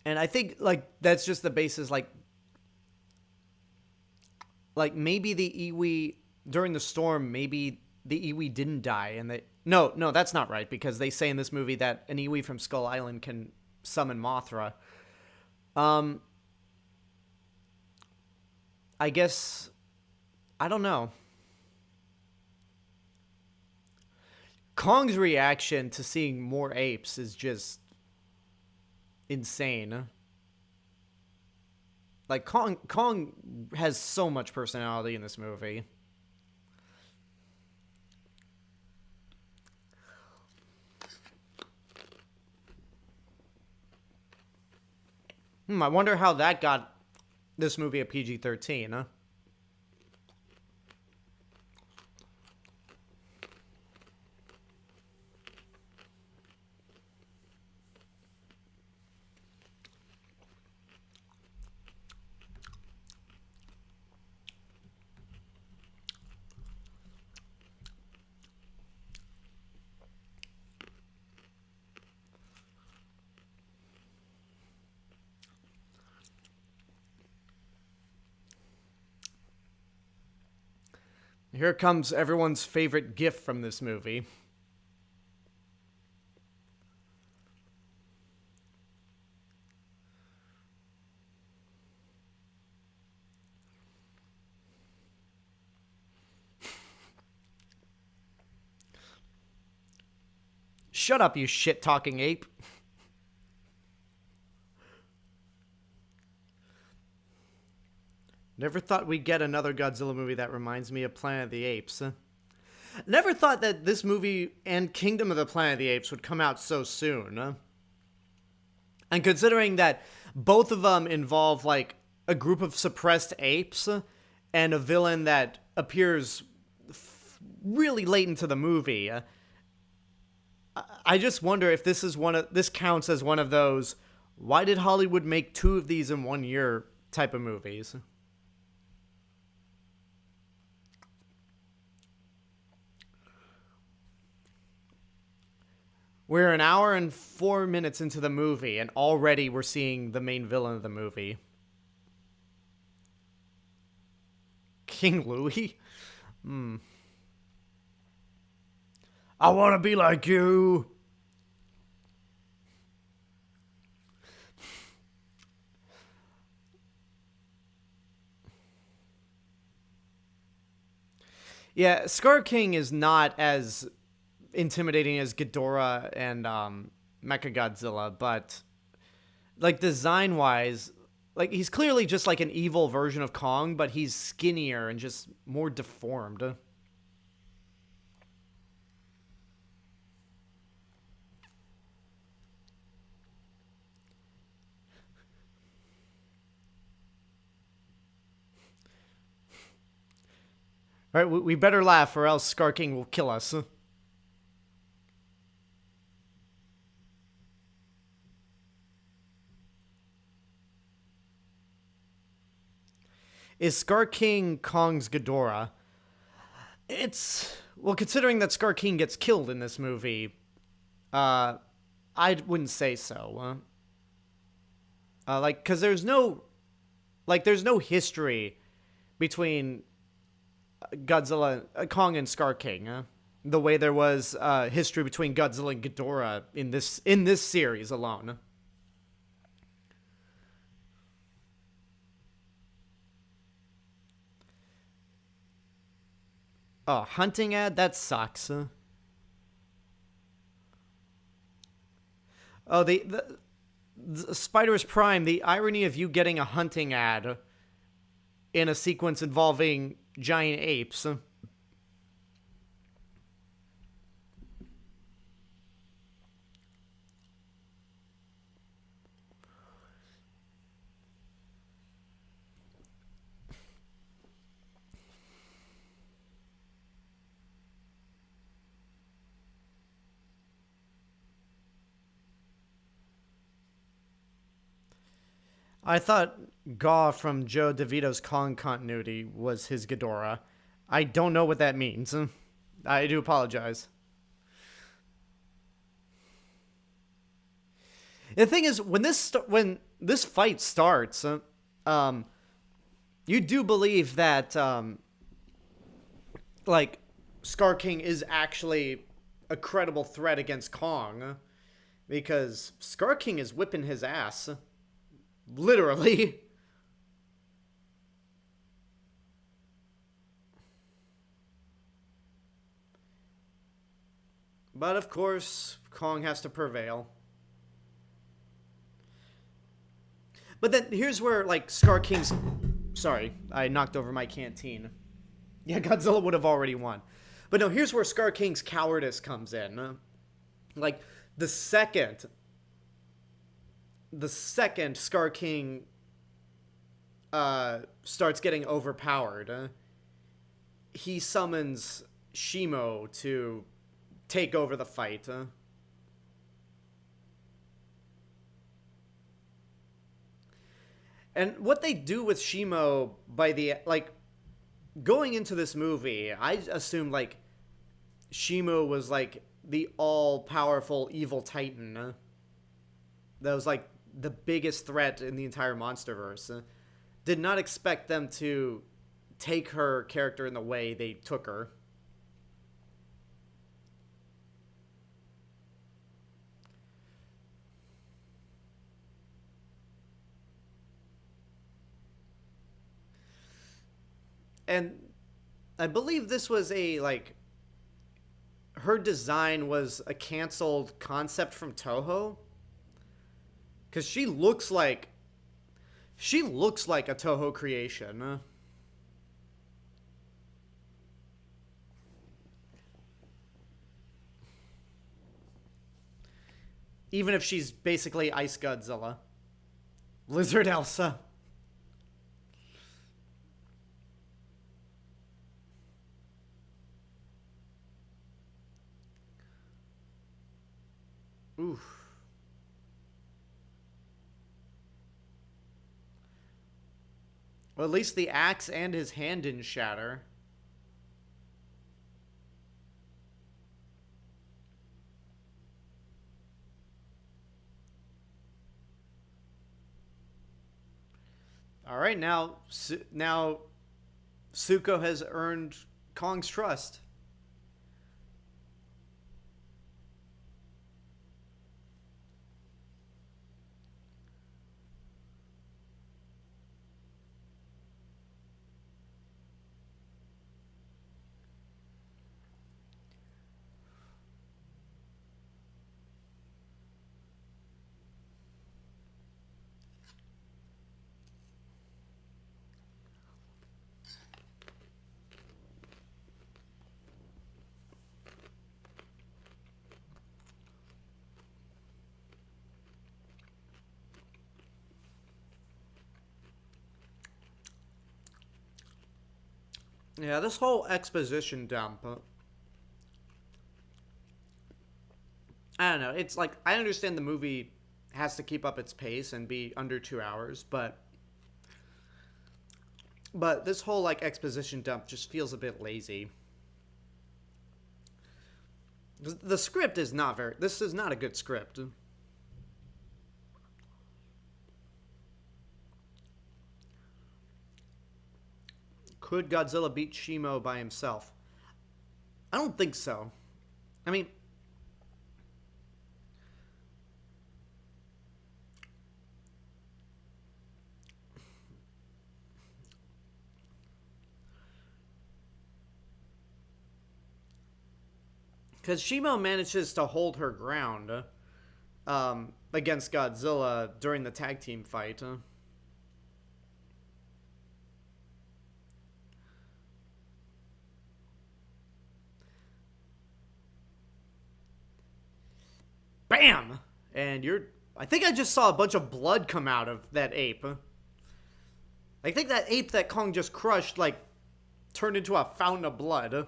Speaker 1: I think, like, that's just the basis, like maybe the Iwi during the storm, maybe the Iwi didn't die, and they no, that's not right, because they say in this movie that an Iwi from Skull Island can summon Mothra. I guess, I don't know. Kong's reaction to seeing more apes is just insane. Like, Kong has so much personality in this movie. I wonder how that got this movie a PG-13, huh? Here comes everyone's favorite gif from this movie. Shut up, you shit-talking ape. Never thought we'd get another Godzilla movie that reminds me of Planet of the Apes. Never thought that this movie and Kingdom of the Planet of the Apes would come out so soon. And considering that both of them involve, like, a group of suppressed apes and a villain that appears really late into the movie, I just wonder if this counts as one of those, why did Hollywood make 2 of these in 1 year type of movies? We're an hour and 4 minutes into the movie, and already we're seeing the main villain of the movie. King Louis? I want to be like you. Yeah, Scar King is not as intimidating as Ghidorah and Mechagodzilla, but like design wise, like he's clearly just like an evil version of Kong, but he's skinnier and just more deformed. All right, we better laugh or else Scar King will kill us. Is Scar King Kong's Ghidorah? Well, considering that Scar King gets killed in this movie, I wouldn't say so. Like, cause there's no history between Godzilla, Kong and Scar King. The way there was history between Godzilla and Ghidorah in this series alone. Oh, hunting ad? That sucks. Oh, the Spider's Prime, the irony of you getting a hunting ad in a sequence involving giant apes. I thought Gaw from Joe DeVito's Kong continuity was his Ghidorah. I don't know what that means. I do apologize. The thing is, when this fight starts, you do believe that like Scar King is actually a credible threat against Kong, because Scar King is whipping his ass. Literally. But of course, Kong has to prevail. But then here's where, like, Scar King's... Sorry, I knocked over my canteen. Yeah, Godzilla would have already won. But no, here's where Scar King's cowardice comes in. Like, the second Scar King starts getting overpowered, he summons Shimo to take over the fight. And what they do with Shimo by the, like, going into this movie, I assumed, like, Shimo was, like, the all-powerful evil titan that was, like, the biggest threat in the entire Monsterverse. Did not expect them to take her character in the way they took her. And I believe this was her design was a canceled concept from Toho. Because she looks like a Toho creation. Even if she's basically Ice Godzilla. Lizard Elsa. Oof. Well, at least the axe and his hand didn't shatter. All right, now Suko has earned Kong's trust. Yeah, this whole exposition dump. I don't know. It's like, I understand the movie has to keep up its pace and be under 2 hours, but this whole like exposition dump just feels a bit lazy. The script is not very. This is not a good script. Could Godzilla beat Shimo by himself? I don't think so. I mean, because Shimo manages to hold her ground against Godzilla during the tag team fight. Bam! And I think I just saw a bunch of blood come out of that ape. I think that ape that Kong just crushed, like, turned into a fountain of blood.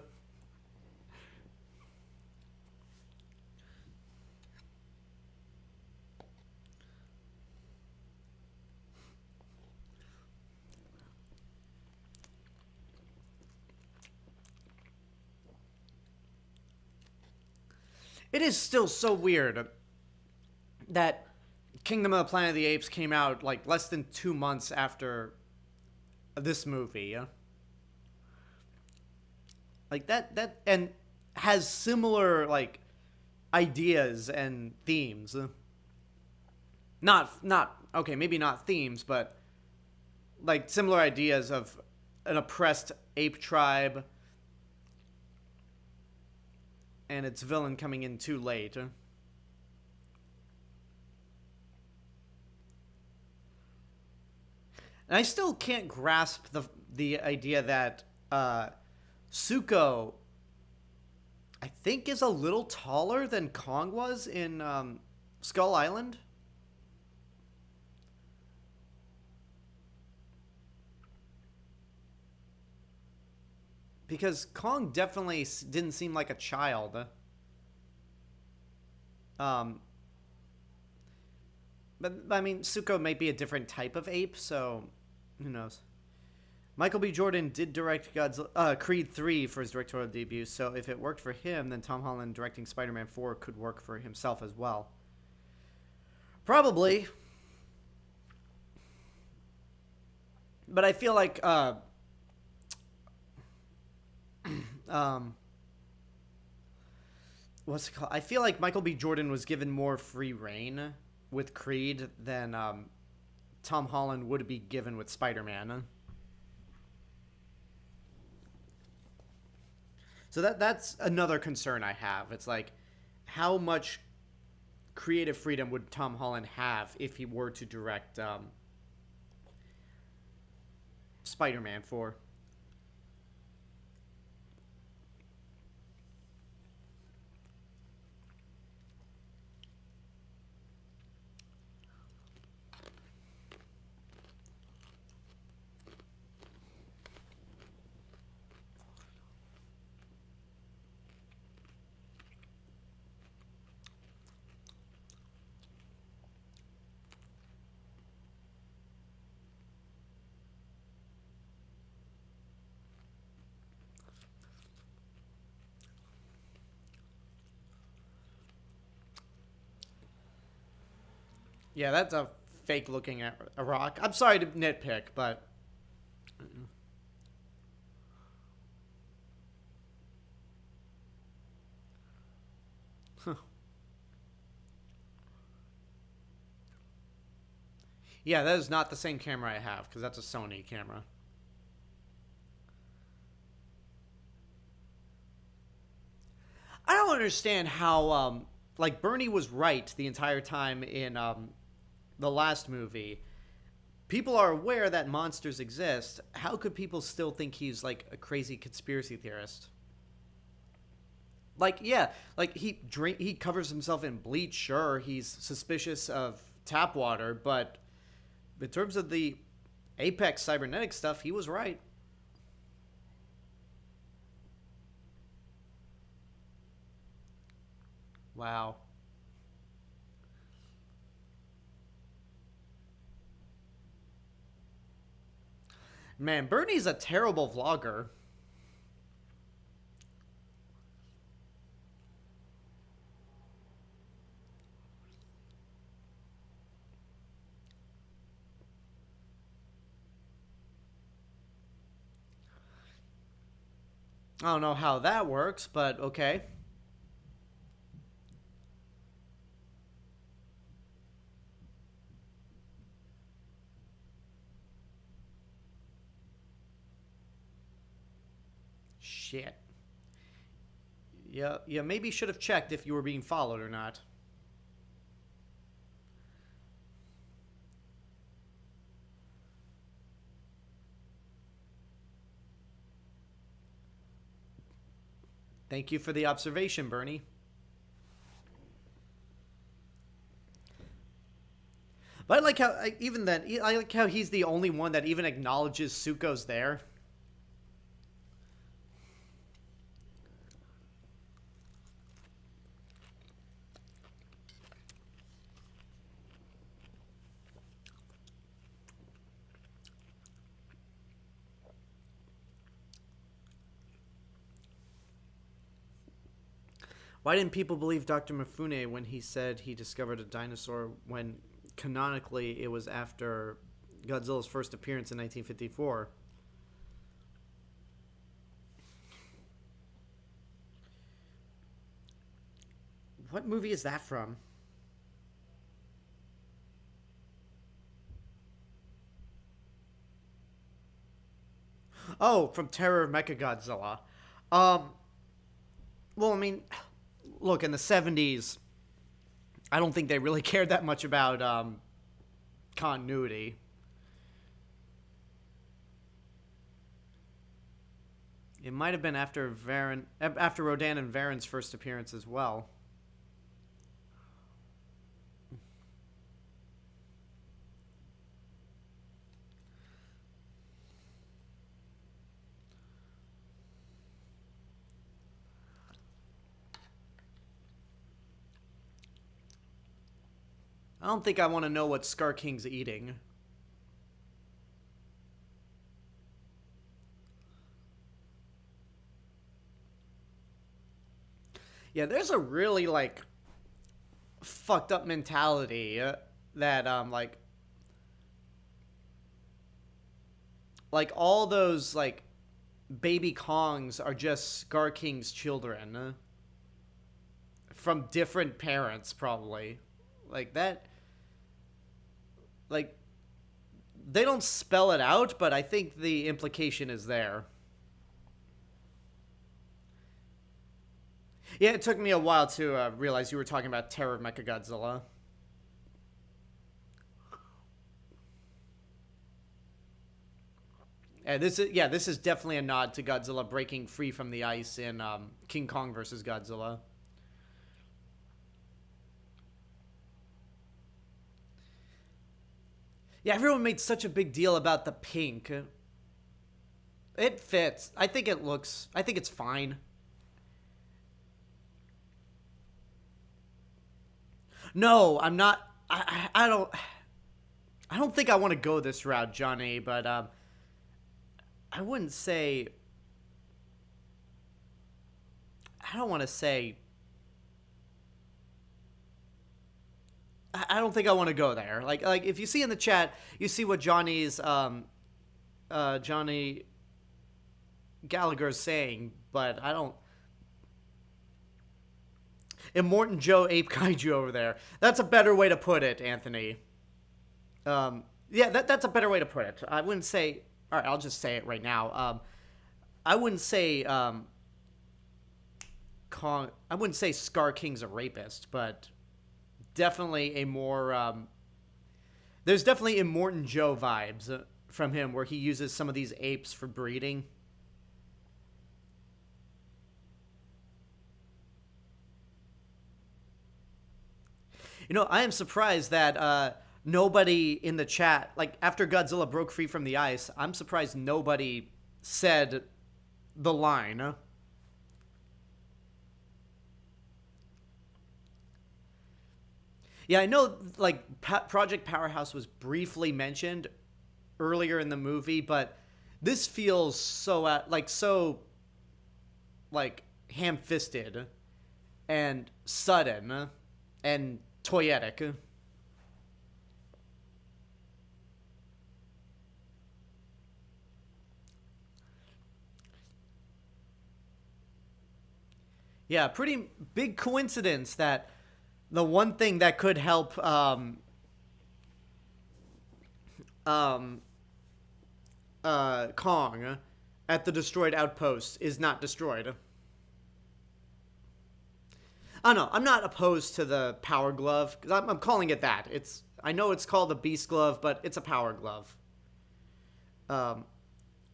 Speaker 1: It is still so weird that Kingdom of the Planet of the Apes came out like less than 2 months after this movie. Like that and has similar like ideas and themes. Not okay, maybe not themes, but like similar ideas of an oppressed ape tribe and its villain coming in too late. And I still can't grasp the idea that Suko, I think, is a little taller than Kong was in Skull Island. Because Kong definitely didn't seem like a child. But I mean, Suko may be a different type of ape, so who knows? Michael B. Jordan did direct Creed 3 for his directorial debut, so if it worked for him, then Tom Holland directing Spider-Man 4 could work for himself as well. Probably. But I feel like what's it called? I feel like Michael B. Jordan was given more free reign with Creed than Tom Holland would be given with Spider-Man. So that's another concern I have. It's like, how much creative freedom would Tom Holland have if he were to direct Spider-Man 4? Yeah, that's a fake looking at a rock. I'm sorry to nitpick, but yeah, that is not the same camera I have because that's a Sony camera. I don't understand how like Bernie was right the entire time in the last movie. People are aware that monsters exist. How could people still think he's like a crazy conspiracy theorist? Like, yeah, like he covers himself in bleach. Sure, he's suspicious of tap water, but in terms of the Apex cybernetic stuff, he was right. Wow. Man, Bernie's a terrible vlogger. I don't know how that works, but okay. Shit. Yeah, yeah, maybe should have checked if you were being followed or not. Thank you for the observation, Bernie. But I like how even then I like how he's the only one that even acknowledges Suko's there. Why didn't people believe Dr. Mifune when he said he discovered a dinosaur when canonically it was after Godzilla's first appearance in 1954? What movie is that from? Oh, from Terror of Mechagodzilla. Um, well, I mean, look, in the 70s, I don't think they really cared that much about continuity. It might have been after Rodan and Varen's first appearance as well. I don't think I want to know what Scar King's eating. Yeah, there's a really like fucked up mentality that like all those like baby Kongs are just Scar King's children from different parents probably. Like that like they don't spell it out, but I think the implication is there. Yeah, it took me a while to realize you were talking about Terror of Mechagodzilla. And this is definitely a nod to Godzilla breaking free from the ice in King Kong versus Godzilla. Yeah, everyone made such a big deal about the pink. It fits. I think it looks. I think it's fine. No, I'm not. I don't. I don't think I want to go this route, Johnny. But I wouldn't say. I don't want to say. I don't think I want to go there. Like if you see in the chat, you see what Johnny Gallagher's saying, but I don't. Immortan Joe Ape Kaiju over there. That's a better way to put it, Anthony. Yeah, that's a better way to put it. I wouldn't say. All right, I'll just say it right now. I wouldn't say Kong. I wouldn't say Scar King's a rapist, but definitely a more. There's definitely Immortan Joe vibes from him, where he uses some of these apes for breeding. You know, I am surprised that nobody in the chat, like after Godzilla broke free from the ice, I'm surprised nobody said the line. Yeah, I know, like, Project Powerhouse was briefly mentioned earlier in the movie, but this feels so, ham-fisted and sudden and toyetic. Yeah, pretty big coincidence that the one thing that could help Kong at the destroyed outpost is not destroyed. I don't know. I'm not opposed to the power glove, because I'm calling it that. I know it's called the Beast Glove, but it's a power glove.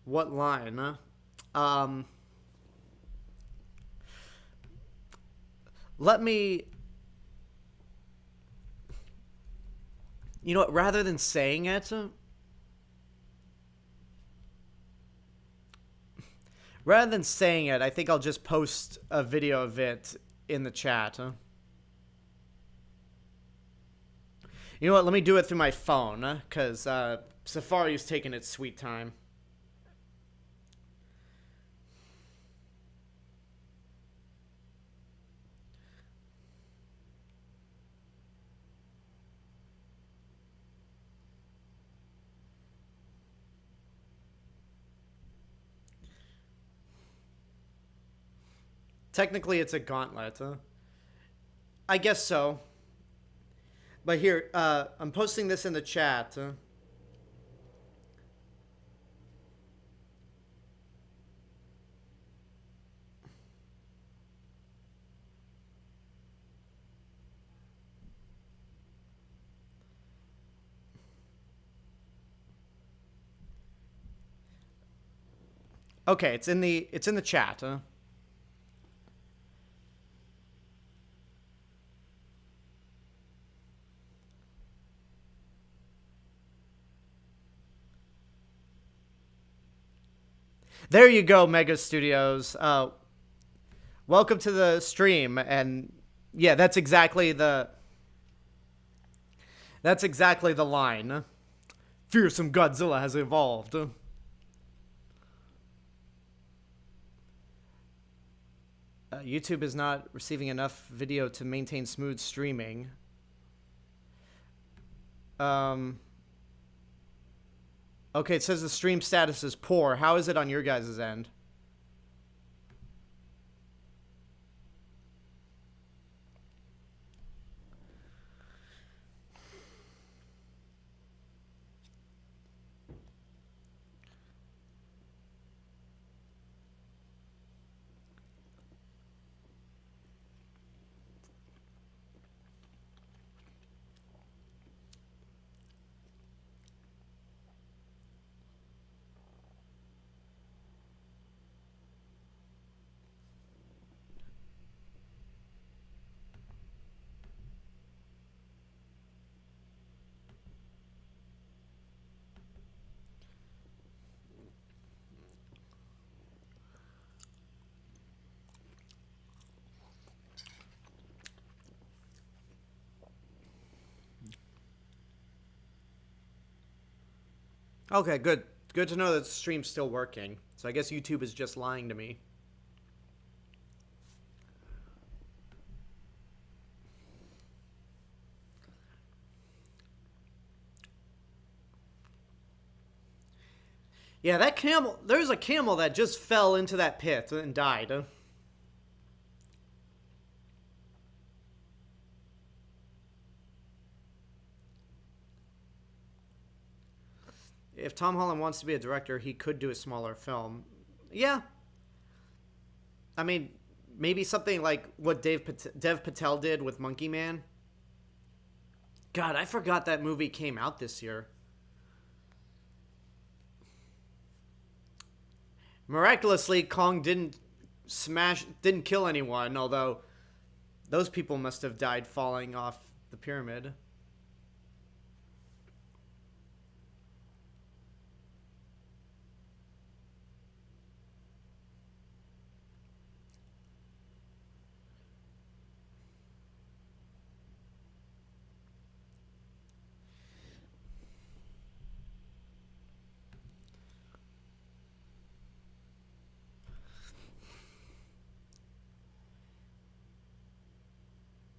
Speaker 1: What line? Let me... You know what? Rather than saying it... Rather than saying it, I think I'll just post a video of it in the chat. You know what? Let me do it through my phone, because Safari's taking its sweet time. Technically, it's a gauntlet. I guess so. But here, I'm posting this in the chat. Okay, it's in the chat. There you go, Mega Studios. Welcome to the stream, and yeah, that's exactly the line. Fearsome Godzilla has evolved. YouTube is not receiving enough video to maintain smooth streaming. Okay, it says the stream status is poor. How is it on your guys' end? Okay, good. Good to know that the stream's still working. So I guess YouTube is just lying to me. Yeah, that camel. There's a camel that just fell into that pit and died. If Tom Holland wants to be a director, he could do a smaller film. Yeah. I mean, maybe something like what Dev Patel did with Monkey Man. God, I forgot that movie came out this year. Miraculously, Kong didn't kill anyone, although those people must have died falling off the pyramid.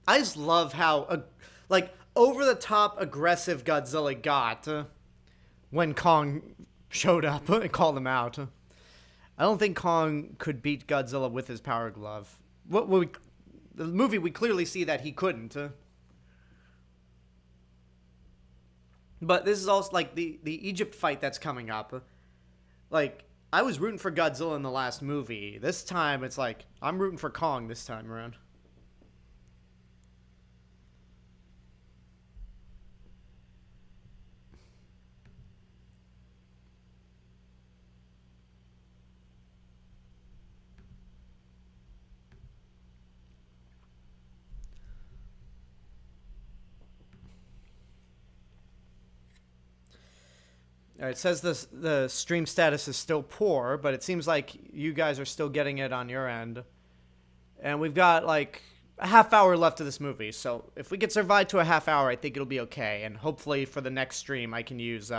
Speaker 1: I just love how, like, over the top aggressive Godzilla got when Kong showed up and called him out. I don't think Kong could beat Godzilla with his power glove. The movie, we clearly see that he couldn't. But this is also, like, the Egypt fight that's coming up. Like, I was rooting for Godzilla in the last movie. This time, it's like, I'm rooting for Kong this time around. It says the stream status is still poor, but it seems like you guys are still getting it on your end. And we've got like a half hour left of this movie, so if we can survive to a half hour, I think it'll be okay. And hopefully for the next stream, I can use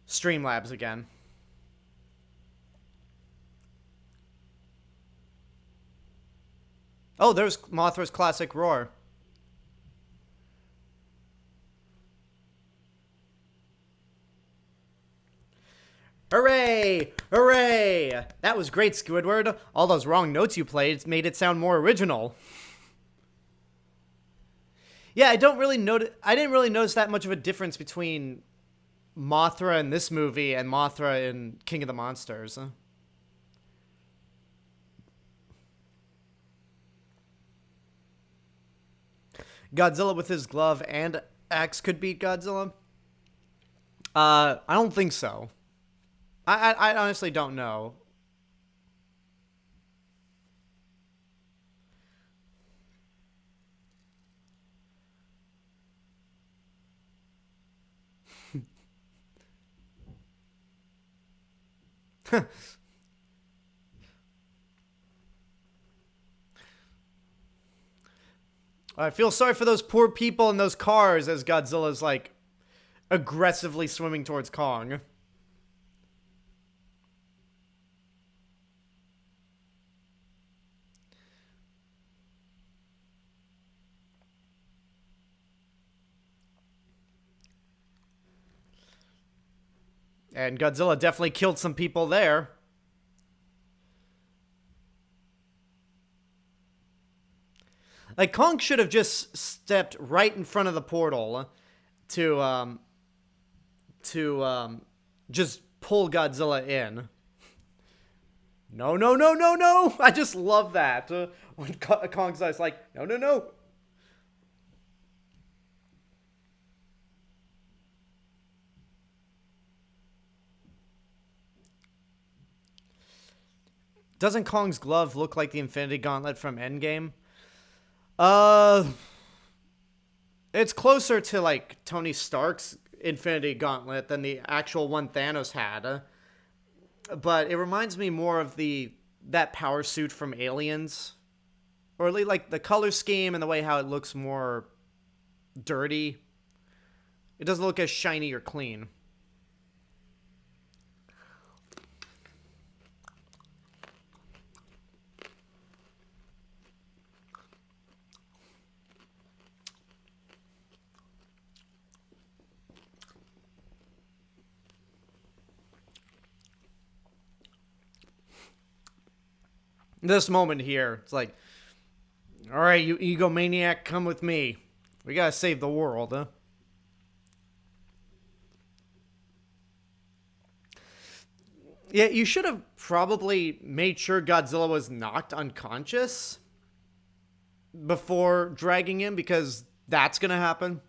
Speaker 1: Streamlabs again. Oh, there's Mothra's classic roar. Hooray! Hooray! That was great, Squidward. All those wrong notes you played made it sound more original. Yeah, I didn't really notice that much of a difference between Mothra in this movie and Mothra in King of the Monsters. Godzilla with his glove and axe could beat Godzilla? I don't think so. I honestly don't know. I feel sorry for those poor people in those cars as Godzilla's like aggressively swimming towards Kong. And Godzilla definitely killed some people there. Like, Kong should have just stepped right in front of the portal to just pull Godzilla in. No, no, no, no, no! I just love that. When Kong's like, no, no, no. Doesn't Kong's glove look like the Infinity Gauntlet from Endgame? It's closer to, like, Tony Stark's Infinity Gauntlet than the actual one Thanos had. But it reminds me more of that power suit from Aliens. Or at least, like, the color scheme and the way how it looks more dirty. It doesn't look as shiny or clean. This moment here, it's like, all right, you egomaniac, come with me. We gotta save the world, huh? Yeah, you should have probably made sure Godzilla was knocked unconscious before dragging him, because that's gonna happen.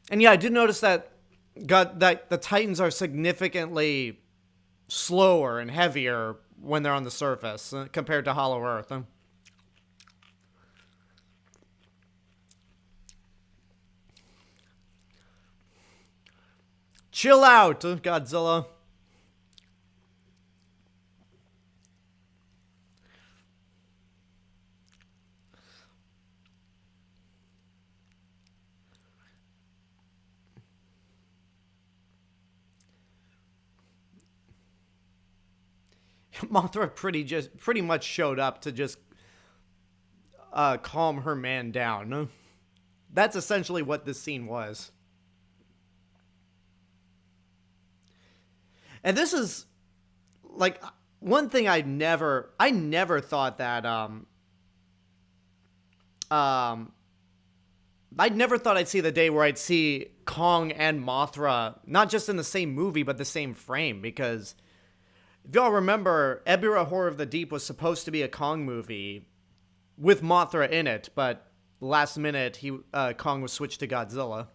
Speaker 1: And yeah, I did notice that that the Titans are significantly slower and heavier when they're on the surface compared to Hollow Earth. Chill out, Godzilla. Mothra pretty much showed up to just calm her man down. That's essentially what this scene was. And this is like one thing I never thought that um I never thought I'd see the day where I'd see Kong and Mothra not just in the same movie but the same frame, because if y'all remember, Ebirah Horror of the Deep was supposed to be a Kong movie with Mothra in it, but last minute Kong was switched to Godzilla.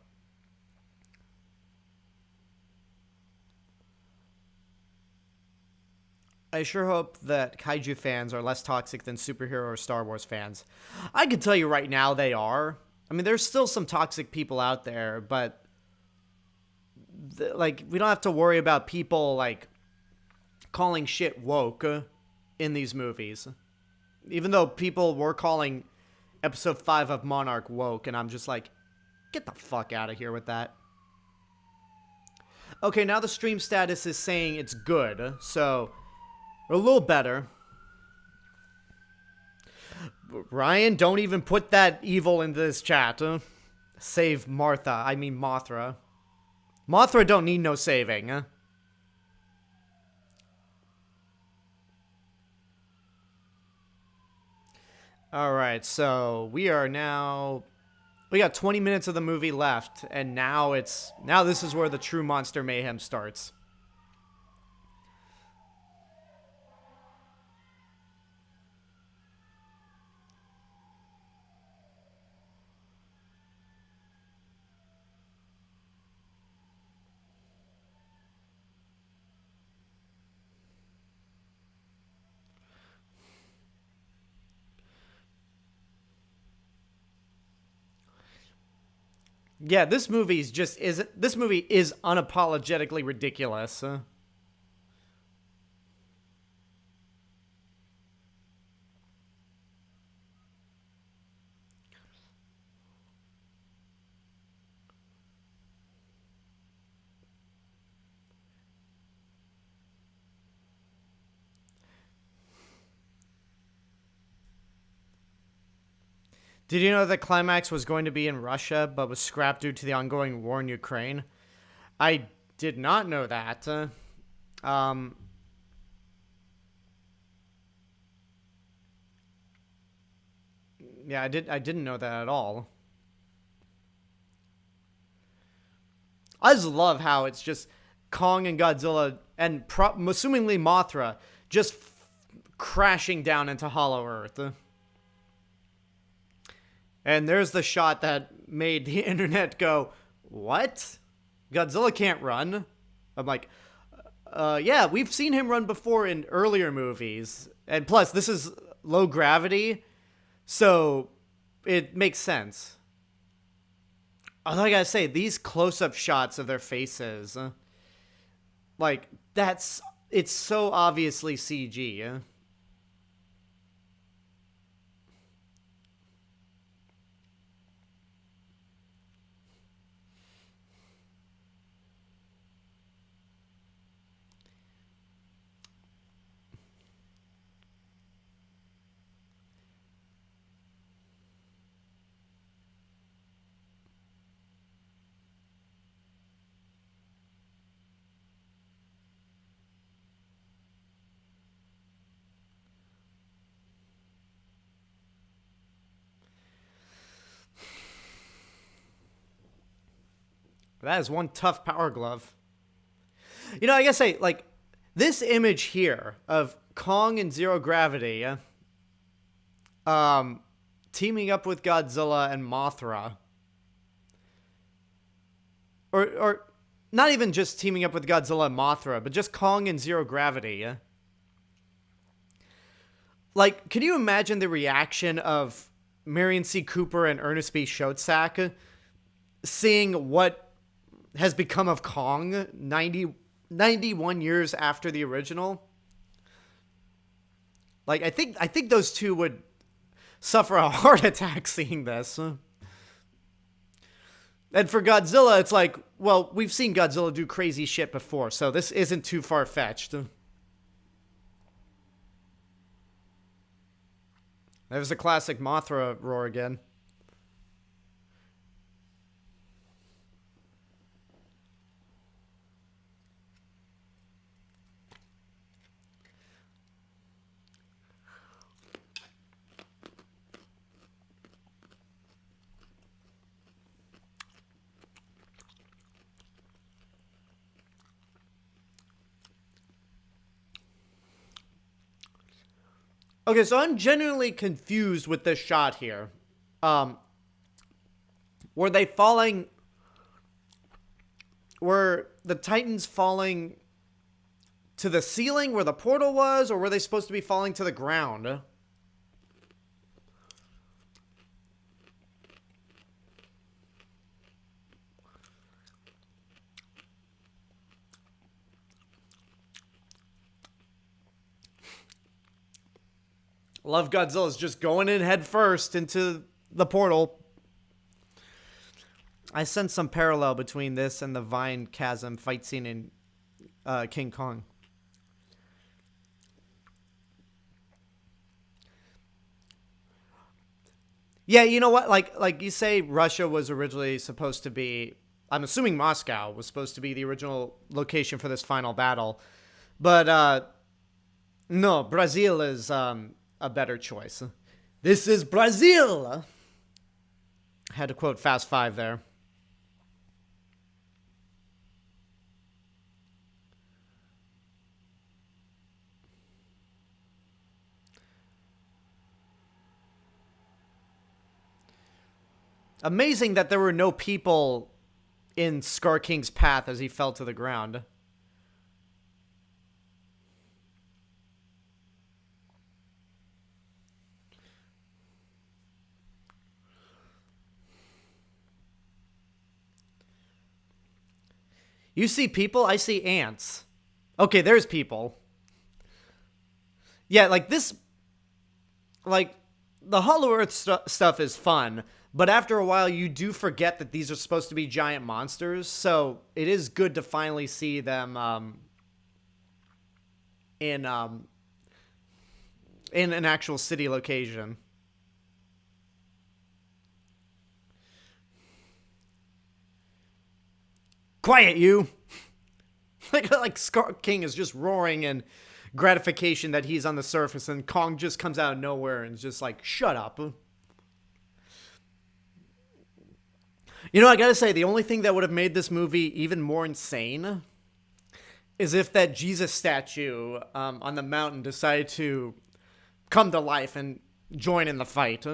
Speaker 1: I sure hope that kaiju fans are less toxic than superhero or Star Wars fans. I can tell you right now they are. I mean, there's still some toxic people out there, but like we don't have to worry about people like calling shit woke in these movies. Even though people were calling episode 5 of Monarch woke, and I'm just like, get the fuck out of here with that. Okay, now the stream status is saying it's good, so a little better. Ryan, don't even put that evil into this chat. Save Martha. I mean Mothra. Mothra don't need no saving. Alright, so we got 20 minutes of the movie left, and now this is where the true monster mayhem starts. Yeah, this movie is unapologetically ridiculous. Did you know the climax was going to be in Russia, but was scrapped due to the ongoing war in Ukraine? I did not know that. Yeah, I didn't know that at all. I just love how it's just Kong and Godzilla and assumingly Mothra just crashing down into Hollow Earth. And there's the shot that made the internet go, what? Godzilla can't run? I'm like, yeah, we've seen him run before in earlier movies. And plus, this is low gravity, so it makes sense. Although I gotta say, these close-up shots of their faces, like, it's so obviously CG. That is one tough power glove. You know, I gotta say, like, this image here of Kong in zero gravity, teaming up with Godzilla and Mothra, or not even just teaming up with Godzilla and Mothra, but just Kong in zero gravity. Like, can you imagine the reaction of Marion C. Cooper and Ernest B. Schoedsack seeing what has become of Kong 91 years after the original? Like, I think those two would suffer a heart attack seeing this. And for Godzilla, it's like, well, we've seen Godzilla do crazy shit before, so this isn't too far-fetched. There's the classic Mothra roar again. Okay, so I'm genuinely confused with this shot here. Were they falling... Were the Titans falling to the ceiling where the portal was, or were they supposed to be falling to the ground? Love Godzilla's just going in head first into the portal. I sense some parallel between this and the Vine Chasm fight scene in King Kong. Yeah, you know what? Like you say, Russia was originally supposed to be... I'm assuming Moscow was supposed to be the original location for this final battle. But, no, Brazil is... a better choice. This is Brazil. Had to quote Fast Five there. Amazing that there were no people in Scar King's path as he fell to the ground. You see people, I see ants. Okay, there's people. Yeah, like this... Like, the Hollow Earth stuff is fun, but after a while you do forget that these are supposed to be giant monsters, so it is good to finally see them in an actual city location. Quiet, you! like Scar King is just roaring in gratification that he's on the surface, and Kong just comes out of nowhere and is just like, shut up. You know, I gotta say, the only thing that would have made this movie even more insane is if that Jesus statue on the mountain decided to come to life and join in the fight.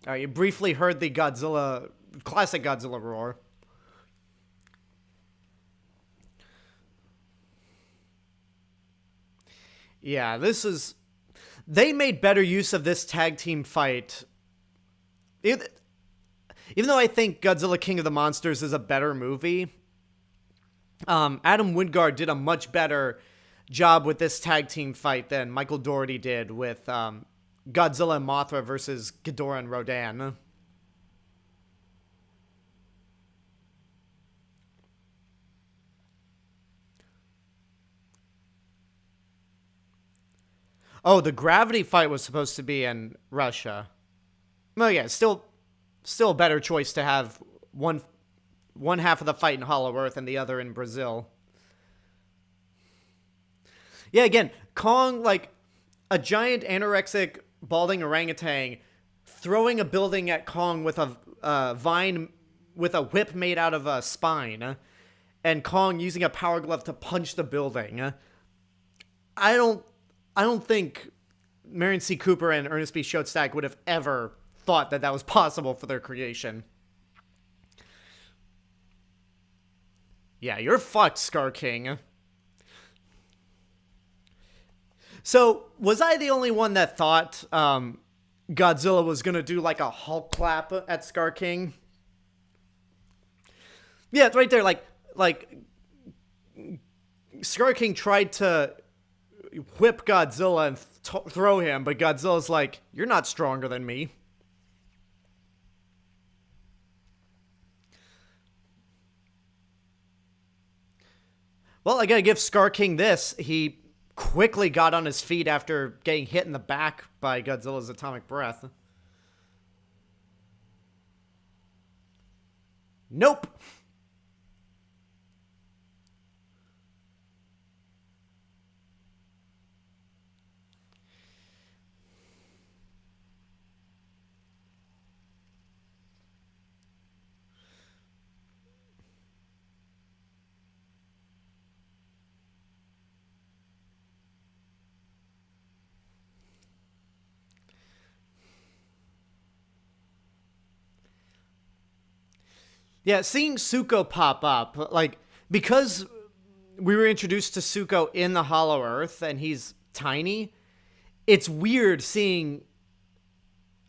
Speaker 1: You briefly heard the classic Godzilla roar. Yeah, they made better use of this tag team fight. Even though I think Godzilla King of the Monsters is a better movie, Adam Wingard did a much better job with this tag team fight than Michael Dougherty did with Godzilla and Mothra versus Ghidorah and Rodan. Oh, the gravity fight was supposed to be in Russia. Well, yeah, still a better choice to have one half of the fight in Hollow Earth and the other in Brazil. Yeah, again, Kong, like a giant anorexic balding orangutan throwing a building at Kong with a Vine with a whip made out of a spine, and Kong using a power glove to punch the building. I don't think Marion C. Cooper and Ernest B. Schoedsack would have ever thought that was possible for their creation. Yeah, you're fucked, Scar King. So, was I the only one that thought Godzilla was gonna do like a Hulk clap at Scar King? Yeah, it's right there. Like Scar King tried to whip Godzilla and throw him, but Godzilla's like, "You're not stronger than me." Well, I gotta give Scar King this. He quickly got on his feet after getting hit in the back by Godzilla's atomic breath. Nope. Yeah, seeing Suko pop up, like, because we were introduced to Suko in the Hollow Earth and he's tiny, it's weird seeing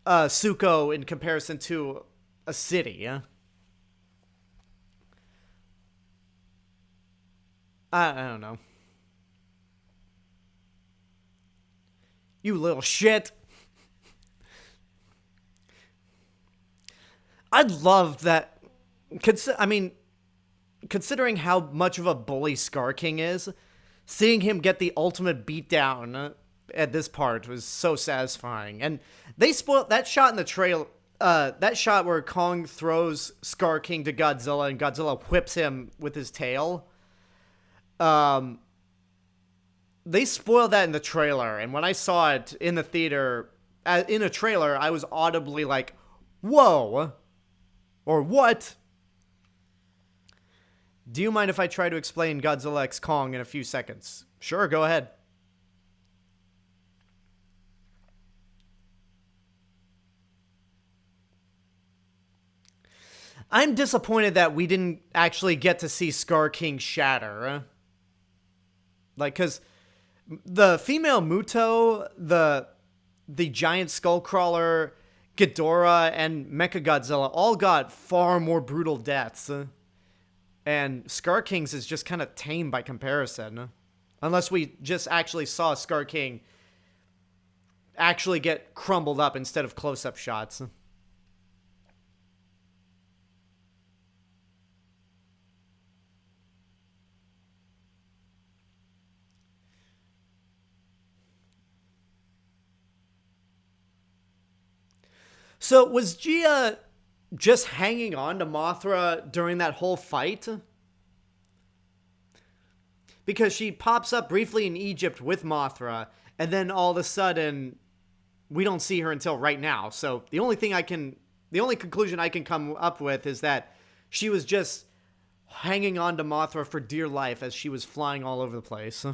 Speaker 1: Suko in comparison to a city. Yeah? I don't know. You little shit. I'd love that. Considering how much of a bully Scar King is, seeing him get the ultimate beatdown at this part was so satisfying. And they spoiled that shot in the trail. That shot where Kong throws Scar King to Godzilla and Godzilla whips him with his tail. They spoiled that in the trailer, and when I saw it in the theater, in a trailer, I was audibly like, "Whoa," or "What?" Do you mind if I try to explain Godzilla X Kong in a few seconds? Sure, go ahead. I'm disappointed that we didn't actually get to see Scar King shatter. Like, because the female Muto, the giant Skullcrawler, Ghidorah, and Mechagodzilla all got far more brutal deaths. And Scar King's is just kind of tame by comparison. Unless we just actually saw Scar King actually get crumbled up instead of close-up shots. So was Gia just hanging on to Mothra during that whole fight? Because she pops up briefly in Egypt with Mothra, and then all of a sudden, we don't see her until right now. So the only conclusion I can come up with is that she was just hanging on to Mothra for dear life as she was flying all over the place.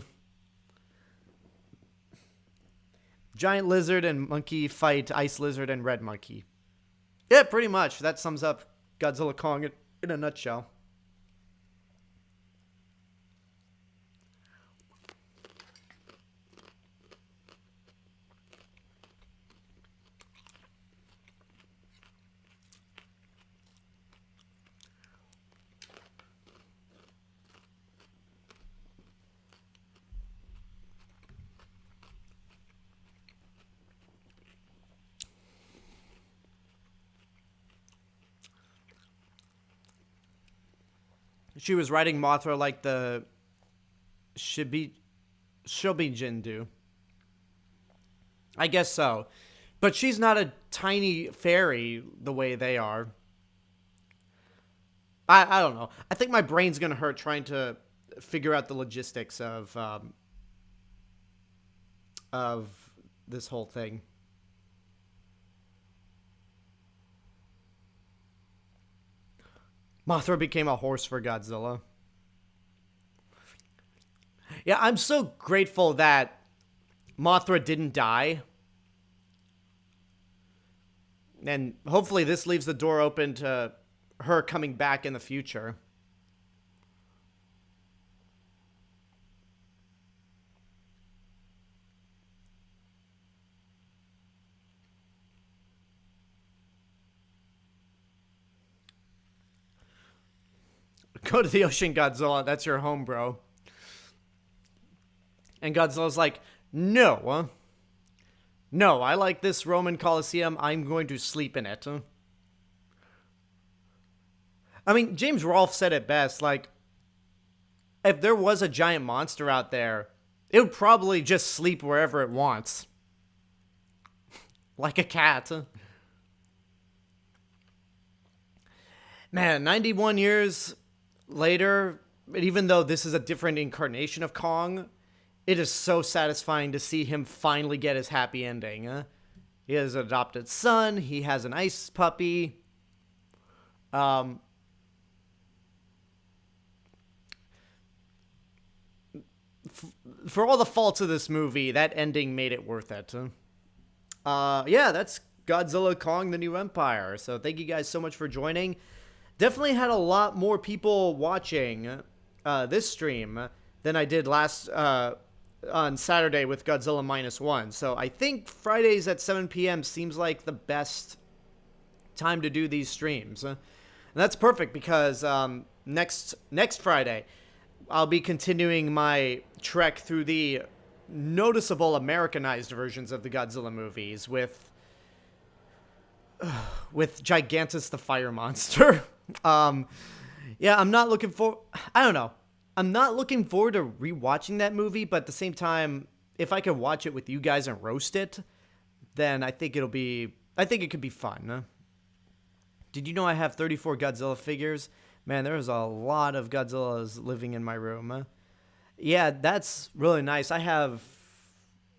Speaker 1: Giant lizard and monkey fight ice lizard and red monkey. Yeah, pretty much. That sums up Godzilla Kong in a nutshell. She was riding Mothra like the Shobijin do. I guess so. But she's not a tiny fairy the way they are. I don't know. I think my brain's going to hurt trying to figure out the logistics of this whole thing. Mothra became a horse for Godzilla. Yeah, I'm so grateful that Mothra didn't die. And hopefully this leaves the door open to her coming back in the future. Go to the ocean, Godzilla. That's your home, bro. And Godzilla's like, no. No, I like this Roman Colosseum. I'm going to sleep in it. I mean, James Rolfe said it best. Like, if there was a giant monster out there, it would probably just sleep wherever it wants. Like a cat. Man, 91 years later, even though this is a different incarnation of Kong, it is so satisfying to see him finally get his happy ending. He has an adopted son. He has an ice puppy. For all the faults of this movie, that ending made it worth it. Yeah, that's Godzilla Kong, the New Empire. So thank you guys so much for joining. Definitely had a lot more people watching this stream than I did last on Saturday with Godzilla -1. So I think Fridays at 7 p.m. seems like the best time to do these streams. And that's perfect because next Friday, I'll be continuing my trek through the noticeable Americanized versions of the Godzilla movies with Gigantus the Fire Monster. Yeah, I'm not looking for... I don't know. I'm not looking forward to rewatching that movie, but at the same time, if I could watch it with you guys and roast it, then I think it could be fun. Did you know I have 34 Godzilla figures? Man, there's a lot of Godzillas living in my room. Yeah, that's really nice. I have,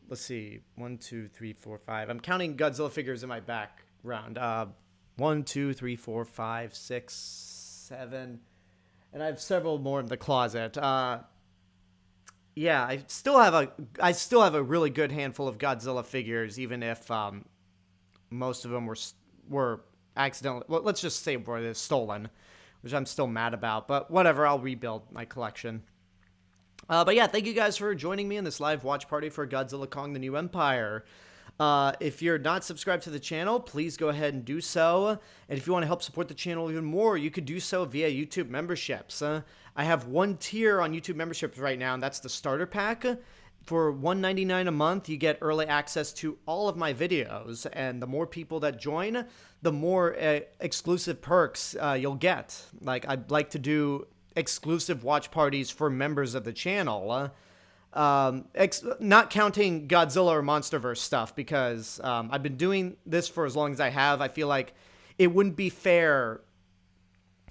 Speaker 1: let's see, 1, 2, 3, 4, 5. I'm counting Godzilla figures in my background. 1, 2, 3, 4, 5, 6, 7, and I have several more in the closet. Yeah, I still have a really good handful of Godzilla figures, even if most of them were accidentally. Well, let's just say were stolen, which I'm still mad about. But whatever, I'll rebuild my collection. But yeah, thank you guys for joining me in this live watch party for Godzilla Kong: The New Empire. If you're not subscribed to the channel, please go ahead and do so. And if you want to help support the channel even more, you could do so via YouTube memberships. I have one tier on YouTube memberships right now, and that's the starter pack. For $1.99 a month, you get early access to all of my videos. And the more people that join, the more exclusive perks you'll get. Like, I'd like to do exclusive watch parties for members of the channel. Not counting Godzilla or Monsterverse stuff, because I've been doing this for as long as I have. I feel like it wouldn't be fair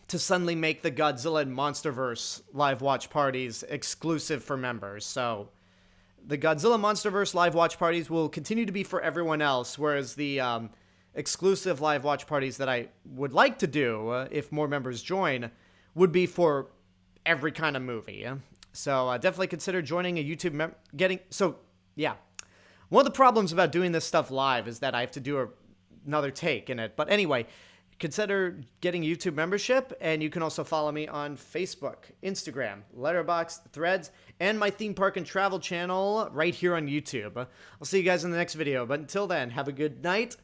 Speaker 1: to suddenly make the Godzilla and Monsterverse live watch parties exclusive for members. So the Godzilla Monsterverse live watch parties will continue to be for everyone else, whereas the exclusive live watch parties that I would like to do, if more members join, would be for every kind of movie. So definitely consider joining a YouTube yeah. One of the problems about doing this stuff live is that I have to do another take in it. But anyway, consider getting a YouTube membership, and you can also follow me on Facebook, Instagram, Letterboxd, Threads, and my theme park and travel channel right here on YouTube. I'll see you guys in the next video. But until then, have a good night,